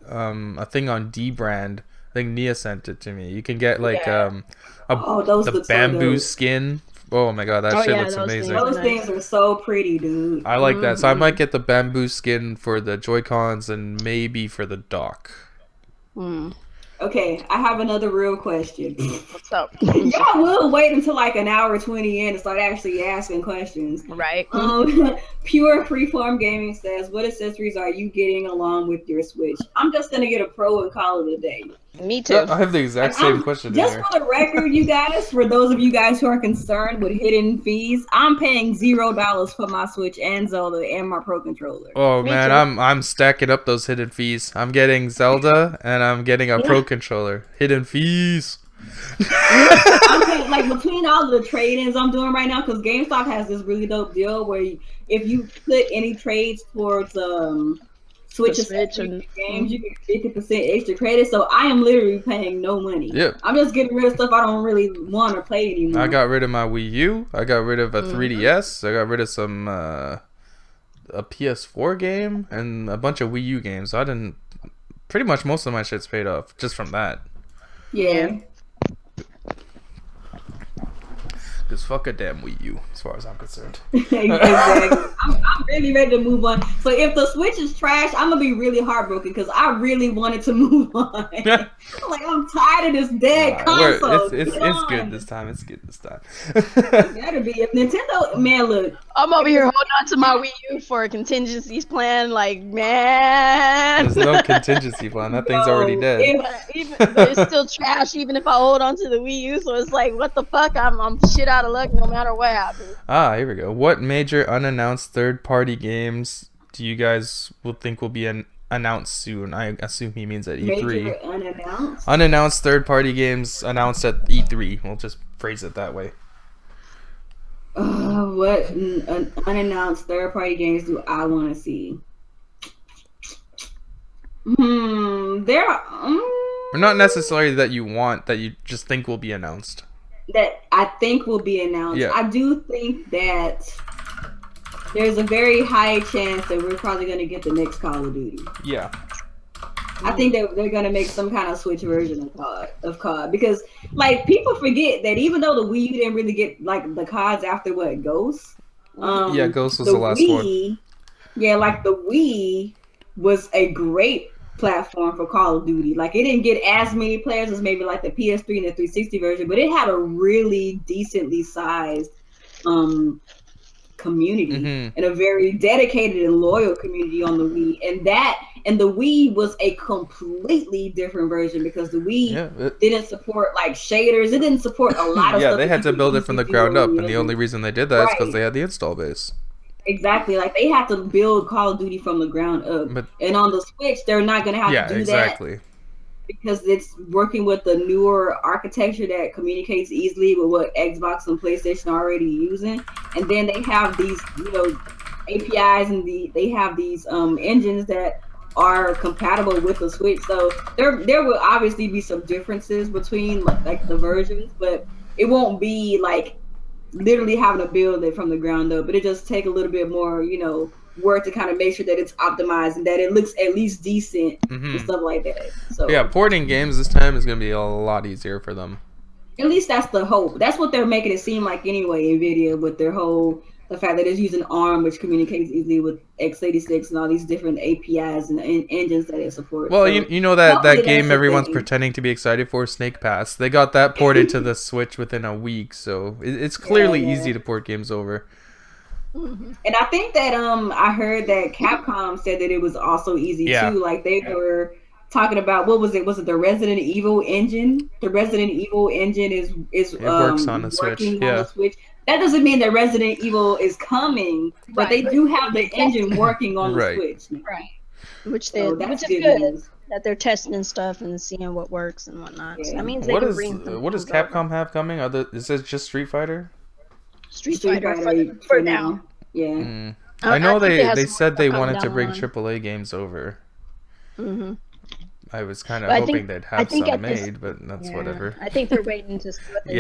a thing on D brand. I think Nia sent it to me. You can get like the bamboo skin. Oh my god, that shit looks amazing. Those things are so pretty, dude. I like that. So I might get the bamboo skin for the Joy-Cons and maybe for the dock. Okay, I have another real question. What's up? Y'all will wait until like an hour 20 in to start actually asking questions. Right. Pure Freeform Gaming says, what accessories are you getting along with your Switch? I'm just going to get a Pro and call it a day. Me too. I have the exact same question. Just for the record, you guys, for those of you guys who are concerned with hidden fees, I'm paying $0 for my Switch and Zelda and my Pro controller. Oh man, I'm stacking up those hidden fees. I'm getting Zelda and I'm getting a Pro controller. Hidden fees. I'm paying, like, between all the trade-ins I'm doing right now, because GameStop has this really dope deal where if you put any trades towards Switch and games, you get 50% extra credit. So I am literally paying no money. Yeah. I'm just getting rid of stuff I don't really want to play anymore. I got rid of my Wii U. I got rid of a 3DS. I got rid of some a PS4 game and a bunch of Wii U games. So I didn't. Pretty much most of my shit's paid off just from that. Yeah. Just fuck a damn Wii U, as far as I'm concerned. Exactly. I'm really ready to move on. So if the Switch is trash, I'm gonna be really heartbroken because I really wanted to move on. Like, I'm tired of this dead console. It's good this time. It's good this time. It better be. If Nintendo, man, look. I'm over here holding on to my Wii U for a contingencies plan. Like, man. There's no contingency plan. That thing's already dead. But it's still trash even if I hold on to the Wii U. So it's like, what the fuck? I'm shit out of luck no matter what happens. Here we go. What major unannounced third-party games do you guys think will be announced soon? I assume he means at E3. Major unannounced? Unannounced third-party games announced at E3. We'll just phrase it that way. What unannounced third-party games do I want to see? There are... Or not necessarily that you want, that you just think will be announced. That I think will be announced. Yeah. I do think that there's a very high chance that we're probably going to get the next Call of Duty. Yeah. I think that they're going to make some kind of Switch version of COD because, like, people forget that even though the Wii U didn't really get, like, the CODs after what, Ghost? Yeah, Ghost was the last one. Yeah, like, the Wii was a great platform for Call of Duty. Like, it didn't get as many players as maybe, like, the PS3 and the 360 version, but it had a really decently sized community and a very dedicated and loyal community on the Wii, and the Wii was a completely different version because the Wii didn't support like shaders. It didn't support a lot of stuff. Yeah, they had to build it from the ground up, and the only reason they did that is because they had the install base. Exactly, like they had to build Call of Duty from the ground up, and on the Switch, they're not going to have to do that. Because it's working with the newer architecture that communicates easily with what Xbox and PlayStation are already using, and then they have these, APIs and they have these engines that are compatible with the Switch. So there will obviously be some differences between like the versions, but it won't be like literally having to build it from the ground up. But it just take a little bit more, work to kind of make sure that it's optimized and that it looks at least decent and stuff like that. So yeah, porting games this time is going to be a lot easier for them. At least that's the hope. That's what they're making it seem like anyway, NVIDIA, with their the fact that it's using ARM, which communicates easily with x86 and all these different APIs and engines that it supports. Well, so, you know that game everyone's pretending to be excited for, Snake Pass. They got that ported to the Switch within a week, so it's clearly easy to port games over. And I think that I heard that Capcom said that it was also easy too. Like they were talking about, what was it? Was it the Resident Evil engine? The Resident Evil engine is works on the Switch. On the Switch. That doesn't mean that Resident Evil is coming, but they do have the engine working on the Switch. Right. Which is good. That they're testing and stuff and seeing what works and whatnot. So that means they can bring what does Capcom have coming? Is it just Street Fighter? Street Fighter for now. Yeah. I know they said they wanted to bring AAA games over. I was kind of hoping they'd have some made, but that's whatever. I think they're waiting to see what they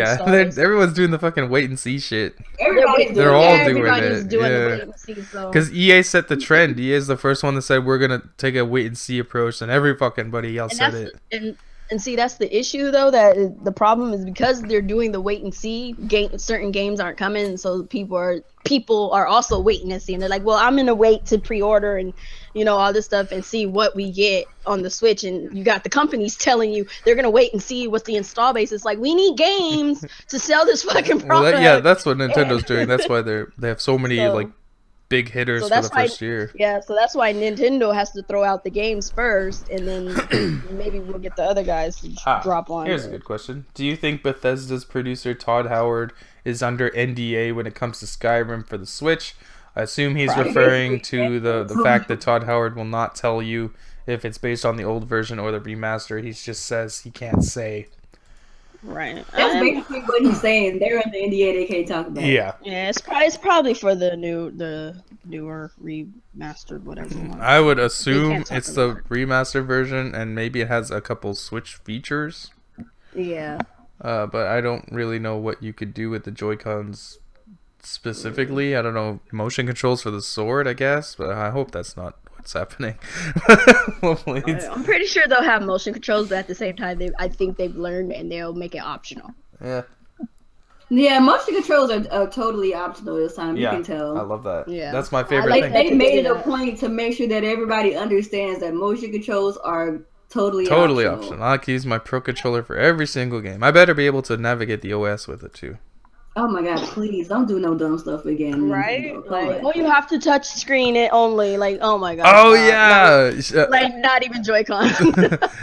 everyone's doing the fucking wait and see shit. They're all doing it. The wait and see, because EA set the trend. EA is the first one that said we're gonna take a wait and see approach, and every fucking buddy else said it. And see, that's the issue though. That the problem is because they're doing the wait and see. Certain games aren't coming, so people are also waiting and see. And they're like, well, I'm gonna wait to pre-order and all this stuff and see what we get on the Switch. And you got the companies telling you they're gonna wait and see what's the install base. It's like, we need games to sell this fucking product. Well, that's what Nintendo's doing. That's why they have so many big hitters for the first year. Yeah, so that's why Nintendo has to throw out the games first, and then maybe we'll get the other guys to drop on. Here's a good question. Do you think Bethesda's producer Todd Howard is under NDA when it comes to Skyrim for the Switch? I assume he's referring to the fact that Todd Howard will not tell you if it's based on the old version or the remaster. He just says he can't say. Right. That's basically what he's saying. They're in the NDA. They can't talk about. Yeah. Yeah. It's probably for the newer remastered whatever one. I would assume it's the remastered version, and maybe it has a couple Switch features. Yeah. But I don't really know what you could do with the Joy-Cons specifically. I don't know, motion controls for the sword, I guess, but I hope that's not what's happening. I'm pretty sure they'll have motion controls, but at the same time, I think they've learned and they'll make it optional. Yeah, motion controls are totally optional this time. You can tell. I love that. Yeah, that's my favorite thing. They made it a point to make sure that everybody understands that motion controls are totally optional. I can use my Pro Controller for every single game. I better be able to navigate the OS with it too. Oh my god, please don't do no dumb stuff again. Right? Like, you have to touch screen it only. Like, oh my god. Oh yeah. Like, not even Joy-Con.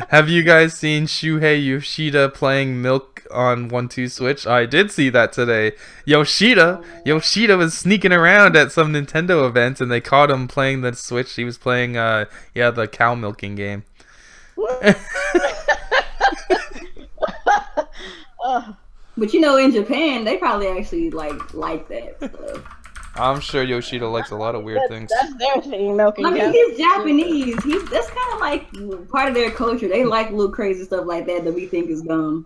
Have you guys seen Shuhei Yoshida playing Milk on 1-2 Switch? I did see that today. Yoshida was sneaking around at some Nintendo events and they caught him playing the Switch. He was playing the cow milking game. But in Japan, they probably actually like that stuff. I'm sure Yoshida likes a lot of weird things. That's their thing, milking. I mean, he's Japanese. That's kind of like part of their culture. They like little crazy stuff like that we think is dumb.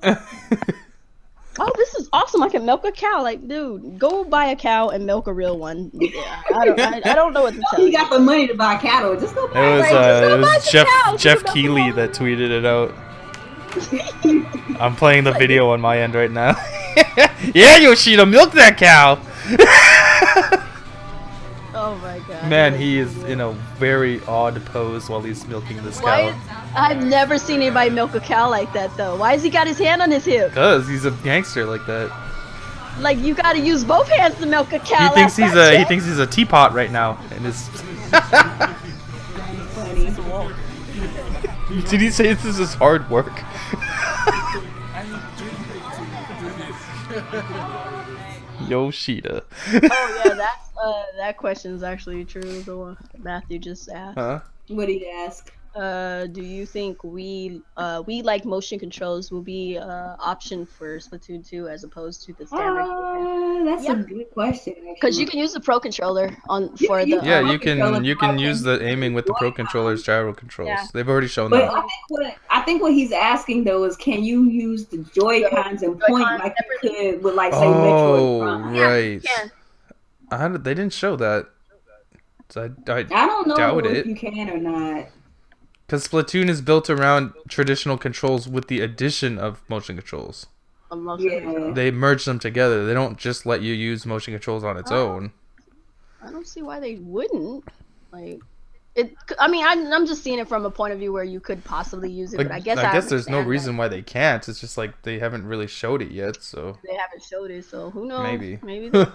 oh, this is awesome! I can milk a cow. Like, dude, go buy a cow and milk a real one. Yeah, I don't know what to tell you. You got the money to buy cattle. Just go buy. It was Jeff Keighley that tweeted it out. I'm playing the video on my end right now. Yeah, Yoshida, milk that cow. Oh my god. Man, he is in a very odd pose while he's milking this cow. I've never seen anybody milk a cow like that though. Why has he got his hand on his hip? Because he's a gangster like that. Like, you gotta use both hands to milk a cow. He thinks he's a teapot right now. And his Did he say this is hard work? Yoshida. Oh yeah, that question is actually true. The one Matthew just asked. Huh? What did he ask? Do you think we like motion controls will be option for Splatoon 2 as opposed to the standard? That's a good question. Because you can use the Pro controller for the. Yeah, you can use the aiming with the Pro controller's gyro controls. Yeah. They've already shown that. I think what he's asking though is, can you use the Joy-Cons and point like you could with, like, say, Metroid Prime? Right. Yeah, They didn't show that. So I don't know doubt if you can or not. Because Splatoon is built around traditional controls with the addition of motion controls. Yeah. They merge them together. They don't just let you use motion controls on its own. I don't see why they wouldn't. Like, I mean, I'm just seeing it from a point of view where you could possibly use it. Like, but I guess there's no reason why they can't. It's just like they haven't really showed it yet. So they haven't showed it. So who knows? Maybe. They're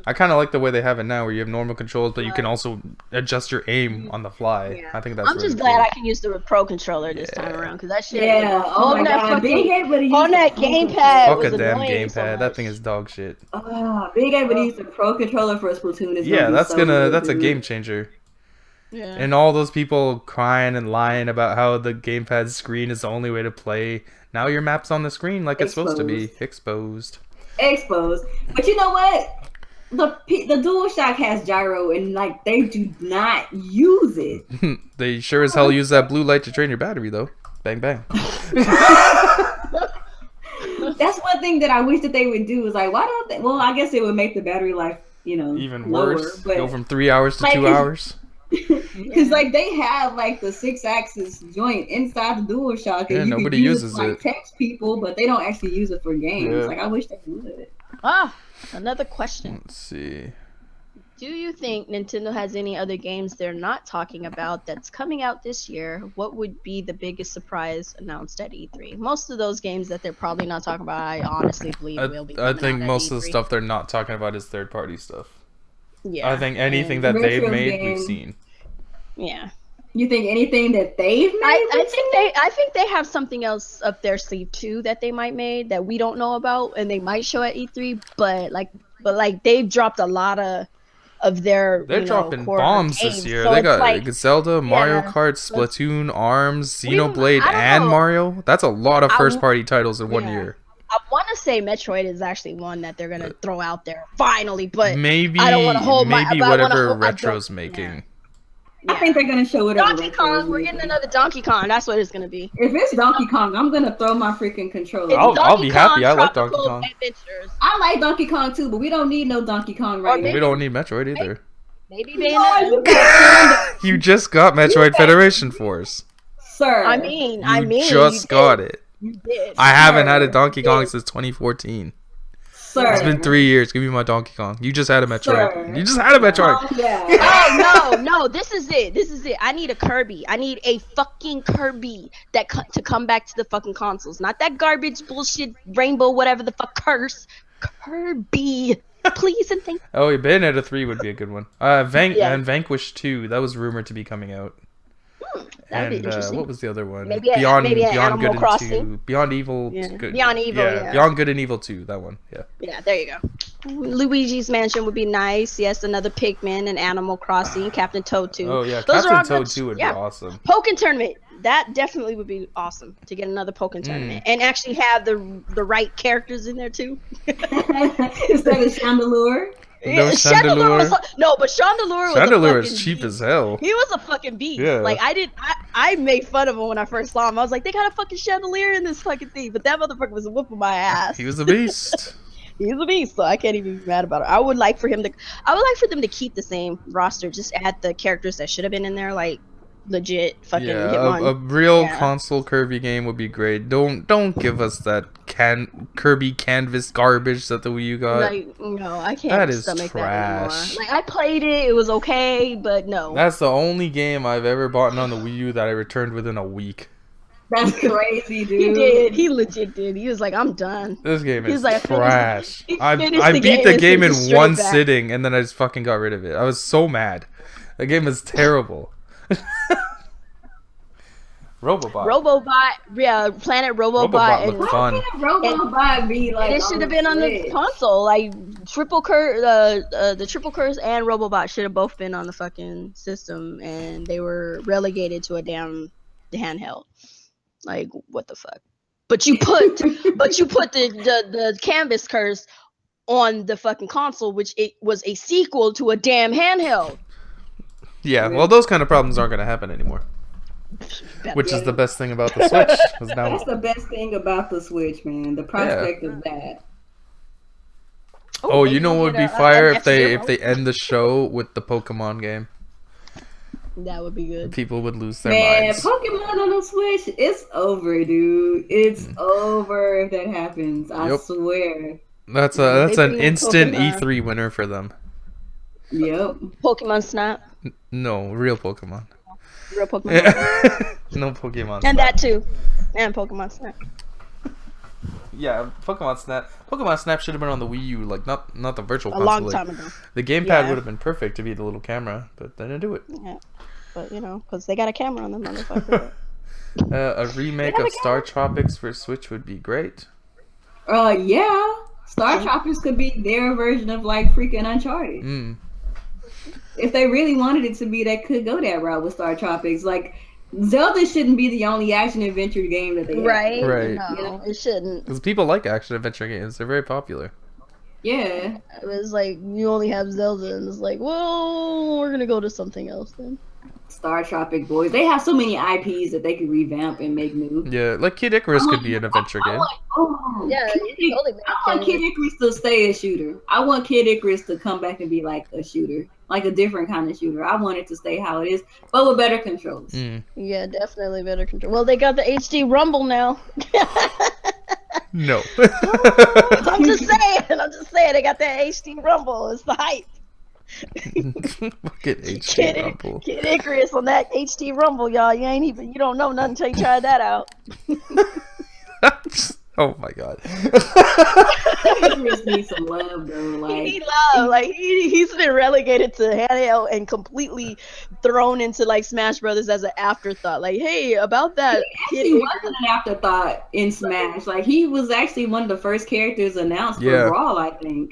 I kind of like the way they have it now, where you have normal controls, but you can also adjust your aim on the fly. Yeah. I think that's. I'm just glad I can use the Pro controller this time around, because that shit. Yeah. Oh my god. Being able to use on that gamepad. Fuck a damn gamepad. That thing is dog shit. Being able to use the Pro controller for a Splatoon is that's a game changer. Yeah. And all those people crying and lying about how the gamepad screen is the only way to play. Now your map's on the screen like it's supposed to be. Exposed. But you know what? The DualShock has gyro, and like they do not use it. They sure as hell use that blue light to drain your battery, though. Bang bang. That's one thing that I wish that they would do. Is like, why don't they? Well, I guess it would make the battery life, even lower, worse. But go from 3 hours to 2 hours. Because like they have like the 6-axis joint inside the DualShock, and you nobody can use uses it to, it. Text people, but they don't actually use it for games. Like, I wish they would. Another question. Let's see. Do you think Nintendo has any other games they're not talking about that's coming out this year? What would be the biggest surprise announced at E3? Most of those games that they're probably not talking about, I honestly believe will be. I think most of the stuff they're not talking about is third-party stuff. Yeah. I think anything that they've made, we've seen. Yeah. You think anything that they've made? I think they have something else up their sleeve too that they might made that we don't know about, and they might show at E3. But they've dropped a lot of their. They're dropping bombs this year. So they got Zelda, Mario Kart, Splatoon, ARMS, Xenoblade, and Mario. That's a lot of first-party titles in 1 year. I want to say Metroid is actually one that they're gonna throw out there finally, but maybe I don't want to hold whatever Retro's making. I think they're gonna show whatever. Donkey Kong, we're getting another Donkey Kong. That's what it's gonna be. If it's Donkey Kong, I'm gonna throw my freaking controller. I'll be happy. I like Donkey Kong. Adventures. I like Donkey Kong too, but we don't need no Donkey Kong right now. We don't need Metroid either. Maybe Bayonetta. You just got Metroid Federation Force. Sir. I mean, you just got it. You did. I haven't had a Donkey Kong since 2014. Sir. It's been 3 years. Give me my Donkey Kong. You just had a Metroid. Sir. You just had a Metroid. Oh, no. This is it. I need a Kirby. I need a fucking Kirby to come back to the fucking consoles. Not that garbage bullshit rainbow whatever the fuck curse. Kirby. Please and thank you. Oh, Bayonetta 3 would be a good one. And Vanquish 2. That was rumored to be coming out. That'd be interesting. What was the other one? Maybe Beyond Good Crossing. And 2. Beyond Evil. Good. Beyond Evil. Yeah. Beyond Good and Evil 2. That one. Yeah. Yeah. There you go. Luigi's Mansion would be nice. Yes, another Pikmin and Animal Crossing. Captain Toad 2. Oh yeah, Captain Toad 2 would be awesome. Pokken Tournament. That definitely would be awesome to get another Pokken Tournament and actually have the right characters in there too. Instead of Chandelure. No Chandelure. But Chandelure was Chandelure is cheap as hell. He was a fucking beast. Yeah. Like I made fun of him when I first saw him. I was like, they got a fucking chandelier in this fucking thing, but that motherfucker was whooping my ass. He was a beast. He's a beast, so I can't even be mad about it. I would like for them to keep the same roster, just add the characters that should have been in there, like legit fucking Hitmon. A real console Kirby game would be great. Don't give us that Kirby canvas garbage that the Wii U got. Like, no, I can't stomach trash. that anymore. Like, I played it was okay, but no. That's the only game I've ever bought on the Wii U that I returned within a week. That's crazy, dude. He did. He legit did. He was like, I'm done. This game is like, trash. I beat the game in one sitting, and then I just fucking got rid of it. I was so mad. The game is terrible. Robobot, yeah, Planet Robobot looked fun. Robobot be like? It should have been on the console. Like the Triple Curse and Robobot should have both been on the fucking system, and they were relegated to a damn handheld. Like, what the fuck? But you put the Canvas Curse on the fucking console, which it was a sequel to a damn handheld. Yeah, well, those kind of problems aren't going to happen anymore. Which is the best thing about the Switch. That's the best thing about the Switch, man. The prospect of that. Oh, you know what would be fire if they end the show with the Pokemon game? That would be good. People would lose their minds. Pokemon on the Switch, it's over, dude. It's over if that happens. I swear. That's an instant Pokemon. E3 winner for them. Yep. Pokemon Snap. No, real Pokemon. Real Pokemon. No Pokemon. And Snap. That too. And Pokemon Snap. Yeah, Pokemon Snap. Pokemon Snap should have been on the Wii U, like not the virtual console. A long time ago. The gamepad would have been perfect to be the little camera, but they didn't do it. Yeah, but because they got a camera on them, motherfucker. A remake of Star Tropics for Switch would be great. Yeah, Star Tropics could be their version of like freaking Uncharted. If they really wanted it to be, they could go that route with Star Tropics. Like, Zelda shouldn't be the only action-adventure game that they have. Right. No, it shouldn't. Because people like action-adventure games. They're very popular. Yeah. It was like, you only have Zelda, and it's like, well, we're going to go to something else then. Star Tropic boys. They have so many IPs that they could revamp and make new. Yeah, like Kid Icarus could be an adventure game. I want Kid Icarus to stay a shooter. I want Kid Icarus to come back and be like a shooter. Like a different kind of shooter. I want it to stay how it is, but with better controls. Yeah, definitely better control. Well, they got the HD Rumble now. No. I'm just saying. They got that HD Rumble. It's the hype. Get HD Rumble. Kid Icarus on that HD Rumble, y'all. You don't know nothing until you try that out. Oh my god. Icarus needs some love though. He's been relegated to handheld and completely thrown into like Smash Brothers as an afterthought. Like, hey, about that. He wasn't an afterthought in Smash. Like, he was actually one of the first characters announced for Brawl, I think.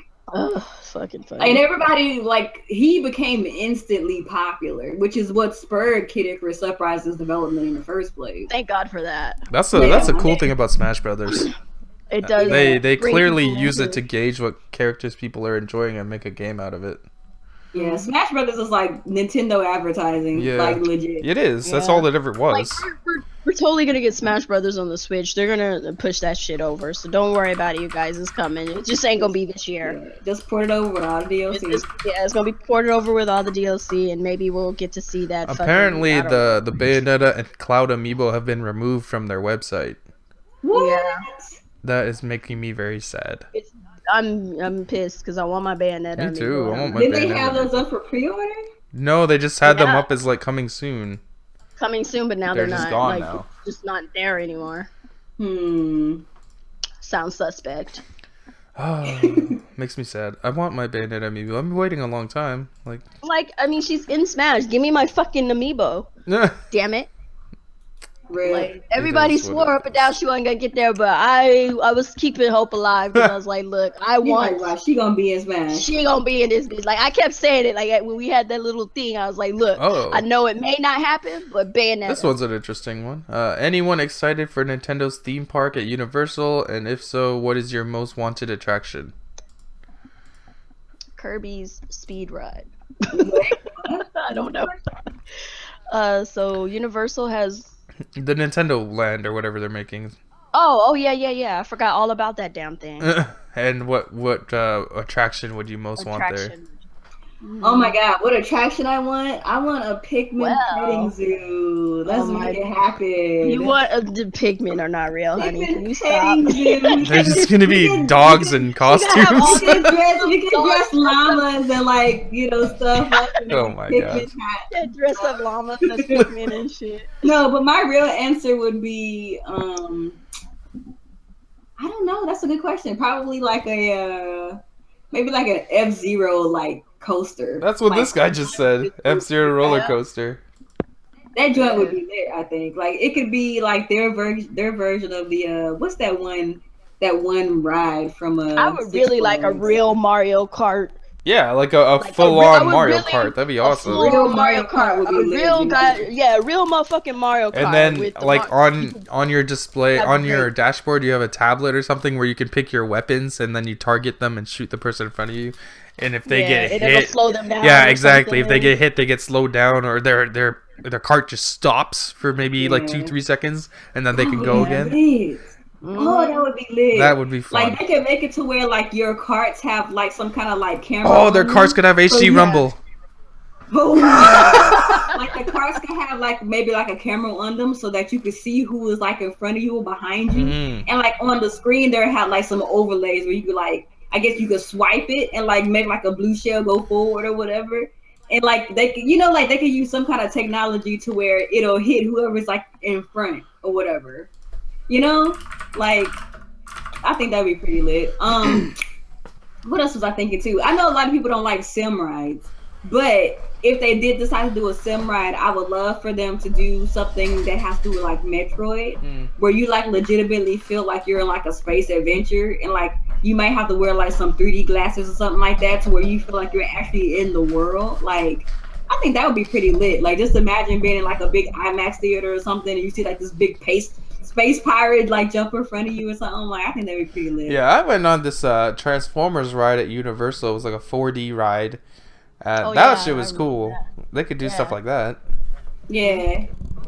Fucking funny. And everybody, like, he became instantly popular, which is what spurred Kid Icarus Uprising's development in the first place. Thank God for that. That's a cool thing about Smash Brothers. It does. They clearly use it to gauge what characters people are enjoying and make a game out of it. Yeah, Smash Brothers is like Nintendo advertising. Yeah, like legit. It is. Yeah. That's all it ever was. Like, we're totally gonna get Smash Brothers on the Switch. They're gonna push that shit over. So don't worry about it, you guys. It's coming. It just ain't gonna be this year. Yeah, just port it over with all the DLC. It's gonna be ported over with all the DLC, and maybe we'll get to see that. Apparently, the Bayonetta and Cloud Amiibo have been removed from their website. What? Yeah. That is making me very sad. I'm pissed because I want my Bayonetta. Me too. I want my Did Bayonetta. they have those up for pre-order? No, they just had them up as like coming soon. Coming soon, but now they're not. Just gone now. Just not there anymore. Sounds suspect. Makes me sad. I want my Bayonetta amiibo. I've been waiting a long time. Like, I mean, she's in Smash. Give me my fucking amiibo. Damn it. Like, everybody swore up and down she wasn't gonna get there, but I was keeping hope alive because I was like, look, I want. Like, she gonna be in Smash. She gonna be in this bitch. Like, I kept saying it. Like, when we had that little thing, I was like, look, I know it may not happen, but Bayonetta. This one's an interesting one. Anyone excited for Nintendo's theme park at Universal? And if so, what is your most wanted attraction? Kirby's Speed Ride. I don't know. So Universal has the Nintendo Land or whatever they're making. Oh yeah. I forgot all about that damn thing. And what attraction would you most want there? Oh my god, what attraction I want? I want a Pikmin petting zoo. Let's make it happen. You want the Pikmin are not real, honey. Can you stop? They're just gonna be dogs in costumes. We can dress llamas and like, you know, stuff up. Oh my god. Yeah, dress up llamas and Pikmin and shit. No, but my real answer would be I don't know. That's a good question. Probably like a maybe like an F-Zero like coaster. That's what like, this guy just said. F-Zero roller coaster. That joint would be lit, I think. Like it could be like their version of the what's that one ride from I would really like a real Mario Kart. Yeah, like a full-on Mario Kart. That'd be awesome. Real Mario Kart would be lit. Real guy, yeah, real motherfucking Mario Kart. And then, like on your display, on your dashboard, you have a tablet or something where you can pick your weapons, and then you target them and shoot the person in front of you. And if they get hit, it'll slow them down. Yeah, exactly. If they get hit, they get slowed down, or their cart just stops for maybe like 2-3 seconds, and then they can go again. Oh, that would be lit. That would be fun. Like they could make it to where like your carts have like some kind of like camera. Oh, their carts could have HD Rumble. Oh, like the carts could have like maybe like a camera on them so that you could see who is like in front of you or behind you. And like on the screen there had like some overlays where you could like, I guess you could swipe it and like make like a blue shell go forward or whatever. And like they could, you know, like they could use some kind of technology to where it'll hit whoever's like in front or whatever. You know, like I think that'd be pretty lit. What else was I thinking too? I know a lot of people don't like sim rides, but if they did decide to do a sim ride, I would love for them to do something that has to do with like Metroid, where you like legitimately feel like you're in like a space adventure, and like you might have to wear like some 3D glasses or something like that, to where you feel like you're actually in the world. Like I think that would be pretty lit. Like just imagine being in like a big IMAX theater or something, and you see like this big space pirate like jump in front of you or something. Like I think that'd be pretty lit. Yeah, I went on this Transformers ride at Universal. It was like a 4D ride. That shit was cool. They could do stuff like that. Yeah.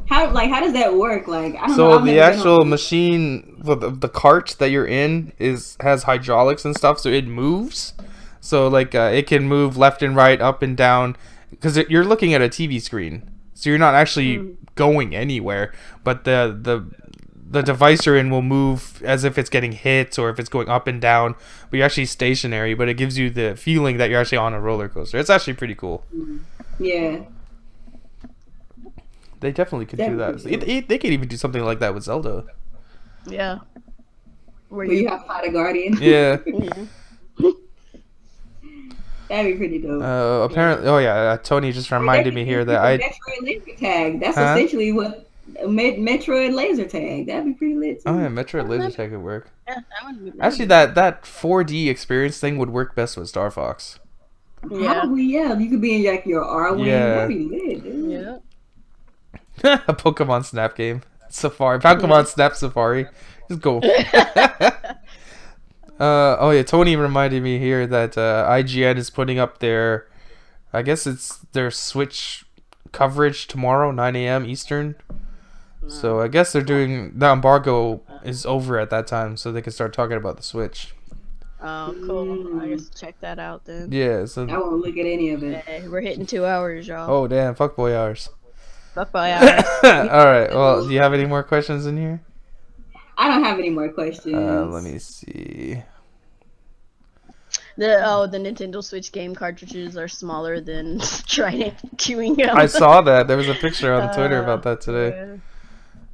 How does that work? Like I don't know. So the actual machine, the cart that you're in has hydraulics and stuff, so it moves. So like it can move left and right, up and down, because you're looking at a TV screen, so you're not actually going anywhere. But the device you're in will move as if it's getting hit or if it's going up and down, but you're actually stationary, but it gives you the feeling that you're actually on a roller coaster. It's actually pretty cool. Yeah. They definitely could do that. They could even do something like that with Zelda. Yeah. Where you have to fight a guardian. Yeah. That'd be pretty dope. Apparently, Tony just reminded me here that Metroid laser tag. That's essentially what Metroid laser tag. That'd be pretty lit too. Oh yeah, Metroid laser tag would work. Yeah, that would be actually that 4D experience thing would work best with Star Fox. Yeah. Probably, yeah. You could be in like your R-Wing. Yeah. That'd be lit, dude. Yeah. A Pokemon Snap game. Safari. Pokemon Snap Safari. Just go. Tony reminded me here that IGN is putting up their, I guess it's their Switch coverage tomorrow, 9 a.m. Eastern. So I guess they're doing, the embargo is over at that time, so they can start talking about the Switch. Oh, cool. I guess check that out then. Yeah. So I won't look at any of it. Hey, we're hitting 2 hours, y'all. Oh damn, fuckboy hours. Fuckboy hours. All right. Well, do you have any more questions in here? I don't have any more questions. Let me see. The Nintendo Switch game cartridges are smaller than Trident chewing gum. I saw that. There was a picture on Twitter about that today. Yeah.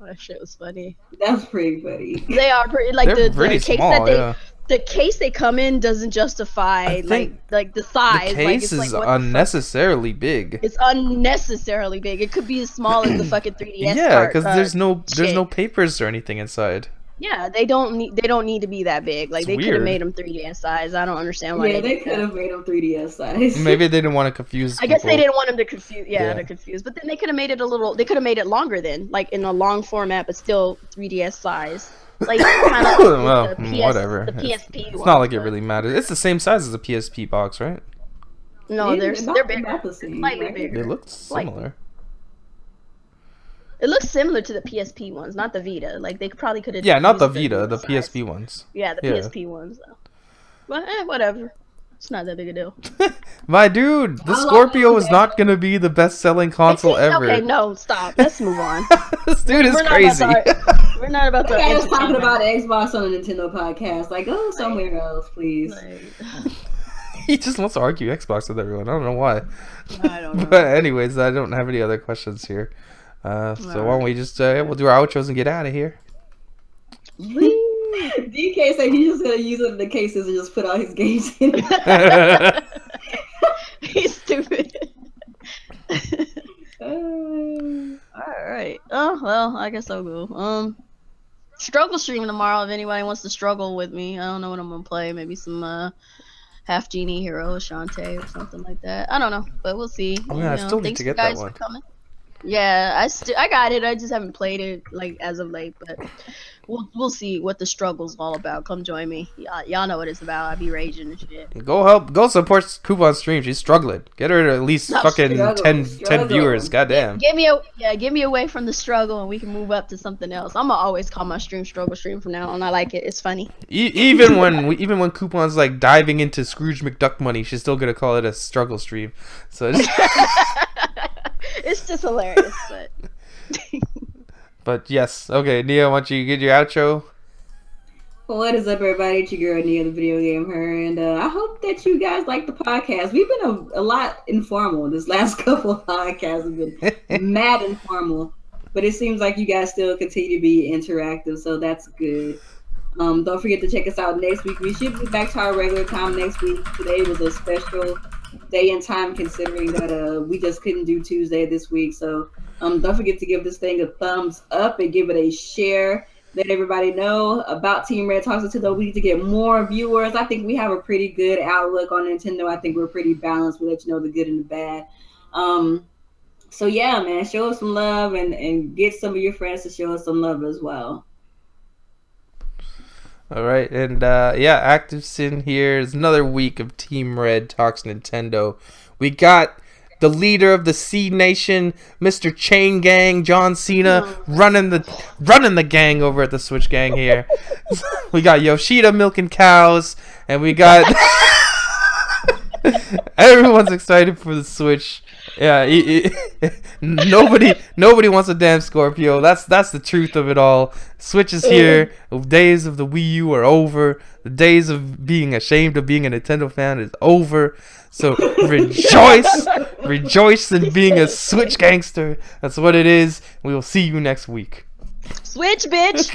That shit was funny. That's pretty funny. They are pretty like the case small, that the case they come in doesn't justify like the size. The case is unnecessarily big. It's unnecessarily big. It could be as small as the fucking 3DS. Yeah, because there's no papers or anything inside. Yeah, they don't need to be that big. Like, they could have made them 3DS size. I don't understand why. Yeah, they could have made them 3DS size. Maybe they didn't want to confuse people. I guess they didn't want them to confuse. Yeah, to confuse. But then they could have made it they could have made it longer then, like in a long format, but still 3DS size. Like kind of well, whatever. The PSP. It's not like it really matters. It's the same size as a PSP box, right? No, they're bigger. The same, slightly bigger. They look similar. It looks similar to the PSP ones, not the Vita. Like they probably could have. Yeah, not the Vita, the PSP ones. Yeah, the PSP ones though. But whatever. It's not that big a deal. My dude, the Scorpio is not gonna be the best-selling console ever. Okay, no, stop. Let's move on. This dude is crazy. We're not about to. I was talking about Xbox on the Nintendo podcast. Like, go somewhere else, please. He just wants to argue Xbox with everyone. I don't know why. I don't know. But anyways, I don't have any other questions here. So why don't we just we'll do our outros and get out of here. DK said he's just gonna use it in the cases and just put all his games in it. He's stupid. Alright. Oh well, I guess I'll go. Struggle stream tomorrow if anybody wants to struggle with me. I don't know what I'm gonna play. Maybe some Half Genie Hero, Shantae or something like that. I don't know, but we'll see. I still need to get that one. Yeah, I got it. I just haven't played it like as of late, but we'll see what the struggle's all about. Come join me. Y'all know what it's about. I be raging and shit. Go support Kuuppon stream. She's struggling. Get her to at least fucking 10 viewers. Goddamn. Get me away from the struggle and we can move up to something else. I'm gonna always call my stream struggle stream from now on. I like it. It's funny. Even when Kuuppon's like diving into Scrooge McDuck money, she's still gonna call it a struggle stream. So it's just hilarious, but. But yes, okay, Nia, why don't you get your outro? What is up, everybody? It's your girl Nia, the video game her, and I hope that you guys like the podcast. We've been a lot informal. This last couple of podcasts have been mad informal, but it seems like you guys still continue to be interactive, so that's good. Don't forget to check us out next week. We should be back to our regular time next week. Today was a special day and time considering that we just couldn't do Tuesday this week. So don't forget to give this thing a thumbs up and give it a share. Let everybody know about Team Red Talks Nintendo. We need to get more viewers. I think we have a pretty good outlook on Nintendo. I think we're pretty balanced. We let you know the good and the bad. So yeah, man, show us some love and get some of your friends to show us some love as well. All right, and ActivesiN here is another week of Team Red Talks Nintendo. We got the leader of the C Nation, Mr. Chain Gang, John Cena, running the gang over at the Switch Gang here. We got Yoshida milking cows, and we got everyone's excited for the Switch. Yeah, nobody wants a damn Scorpio. That's the truth of it all. Switch is here. The days of the Wii U are over. The days of being ashamed of being a Nintendo fan is over. So rejoice in being a Switch gangster. That's what it is. We will see you next week. Switch, bitch.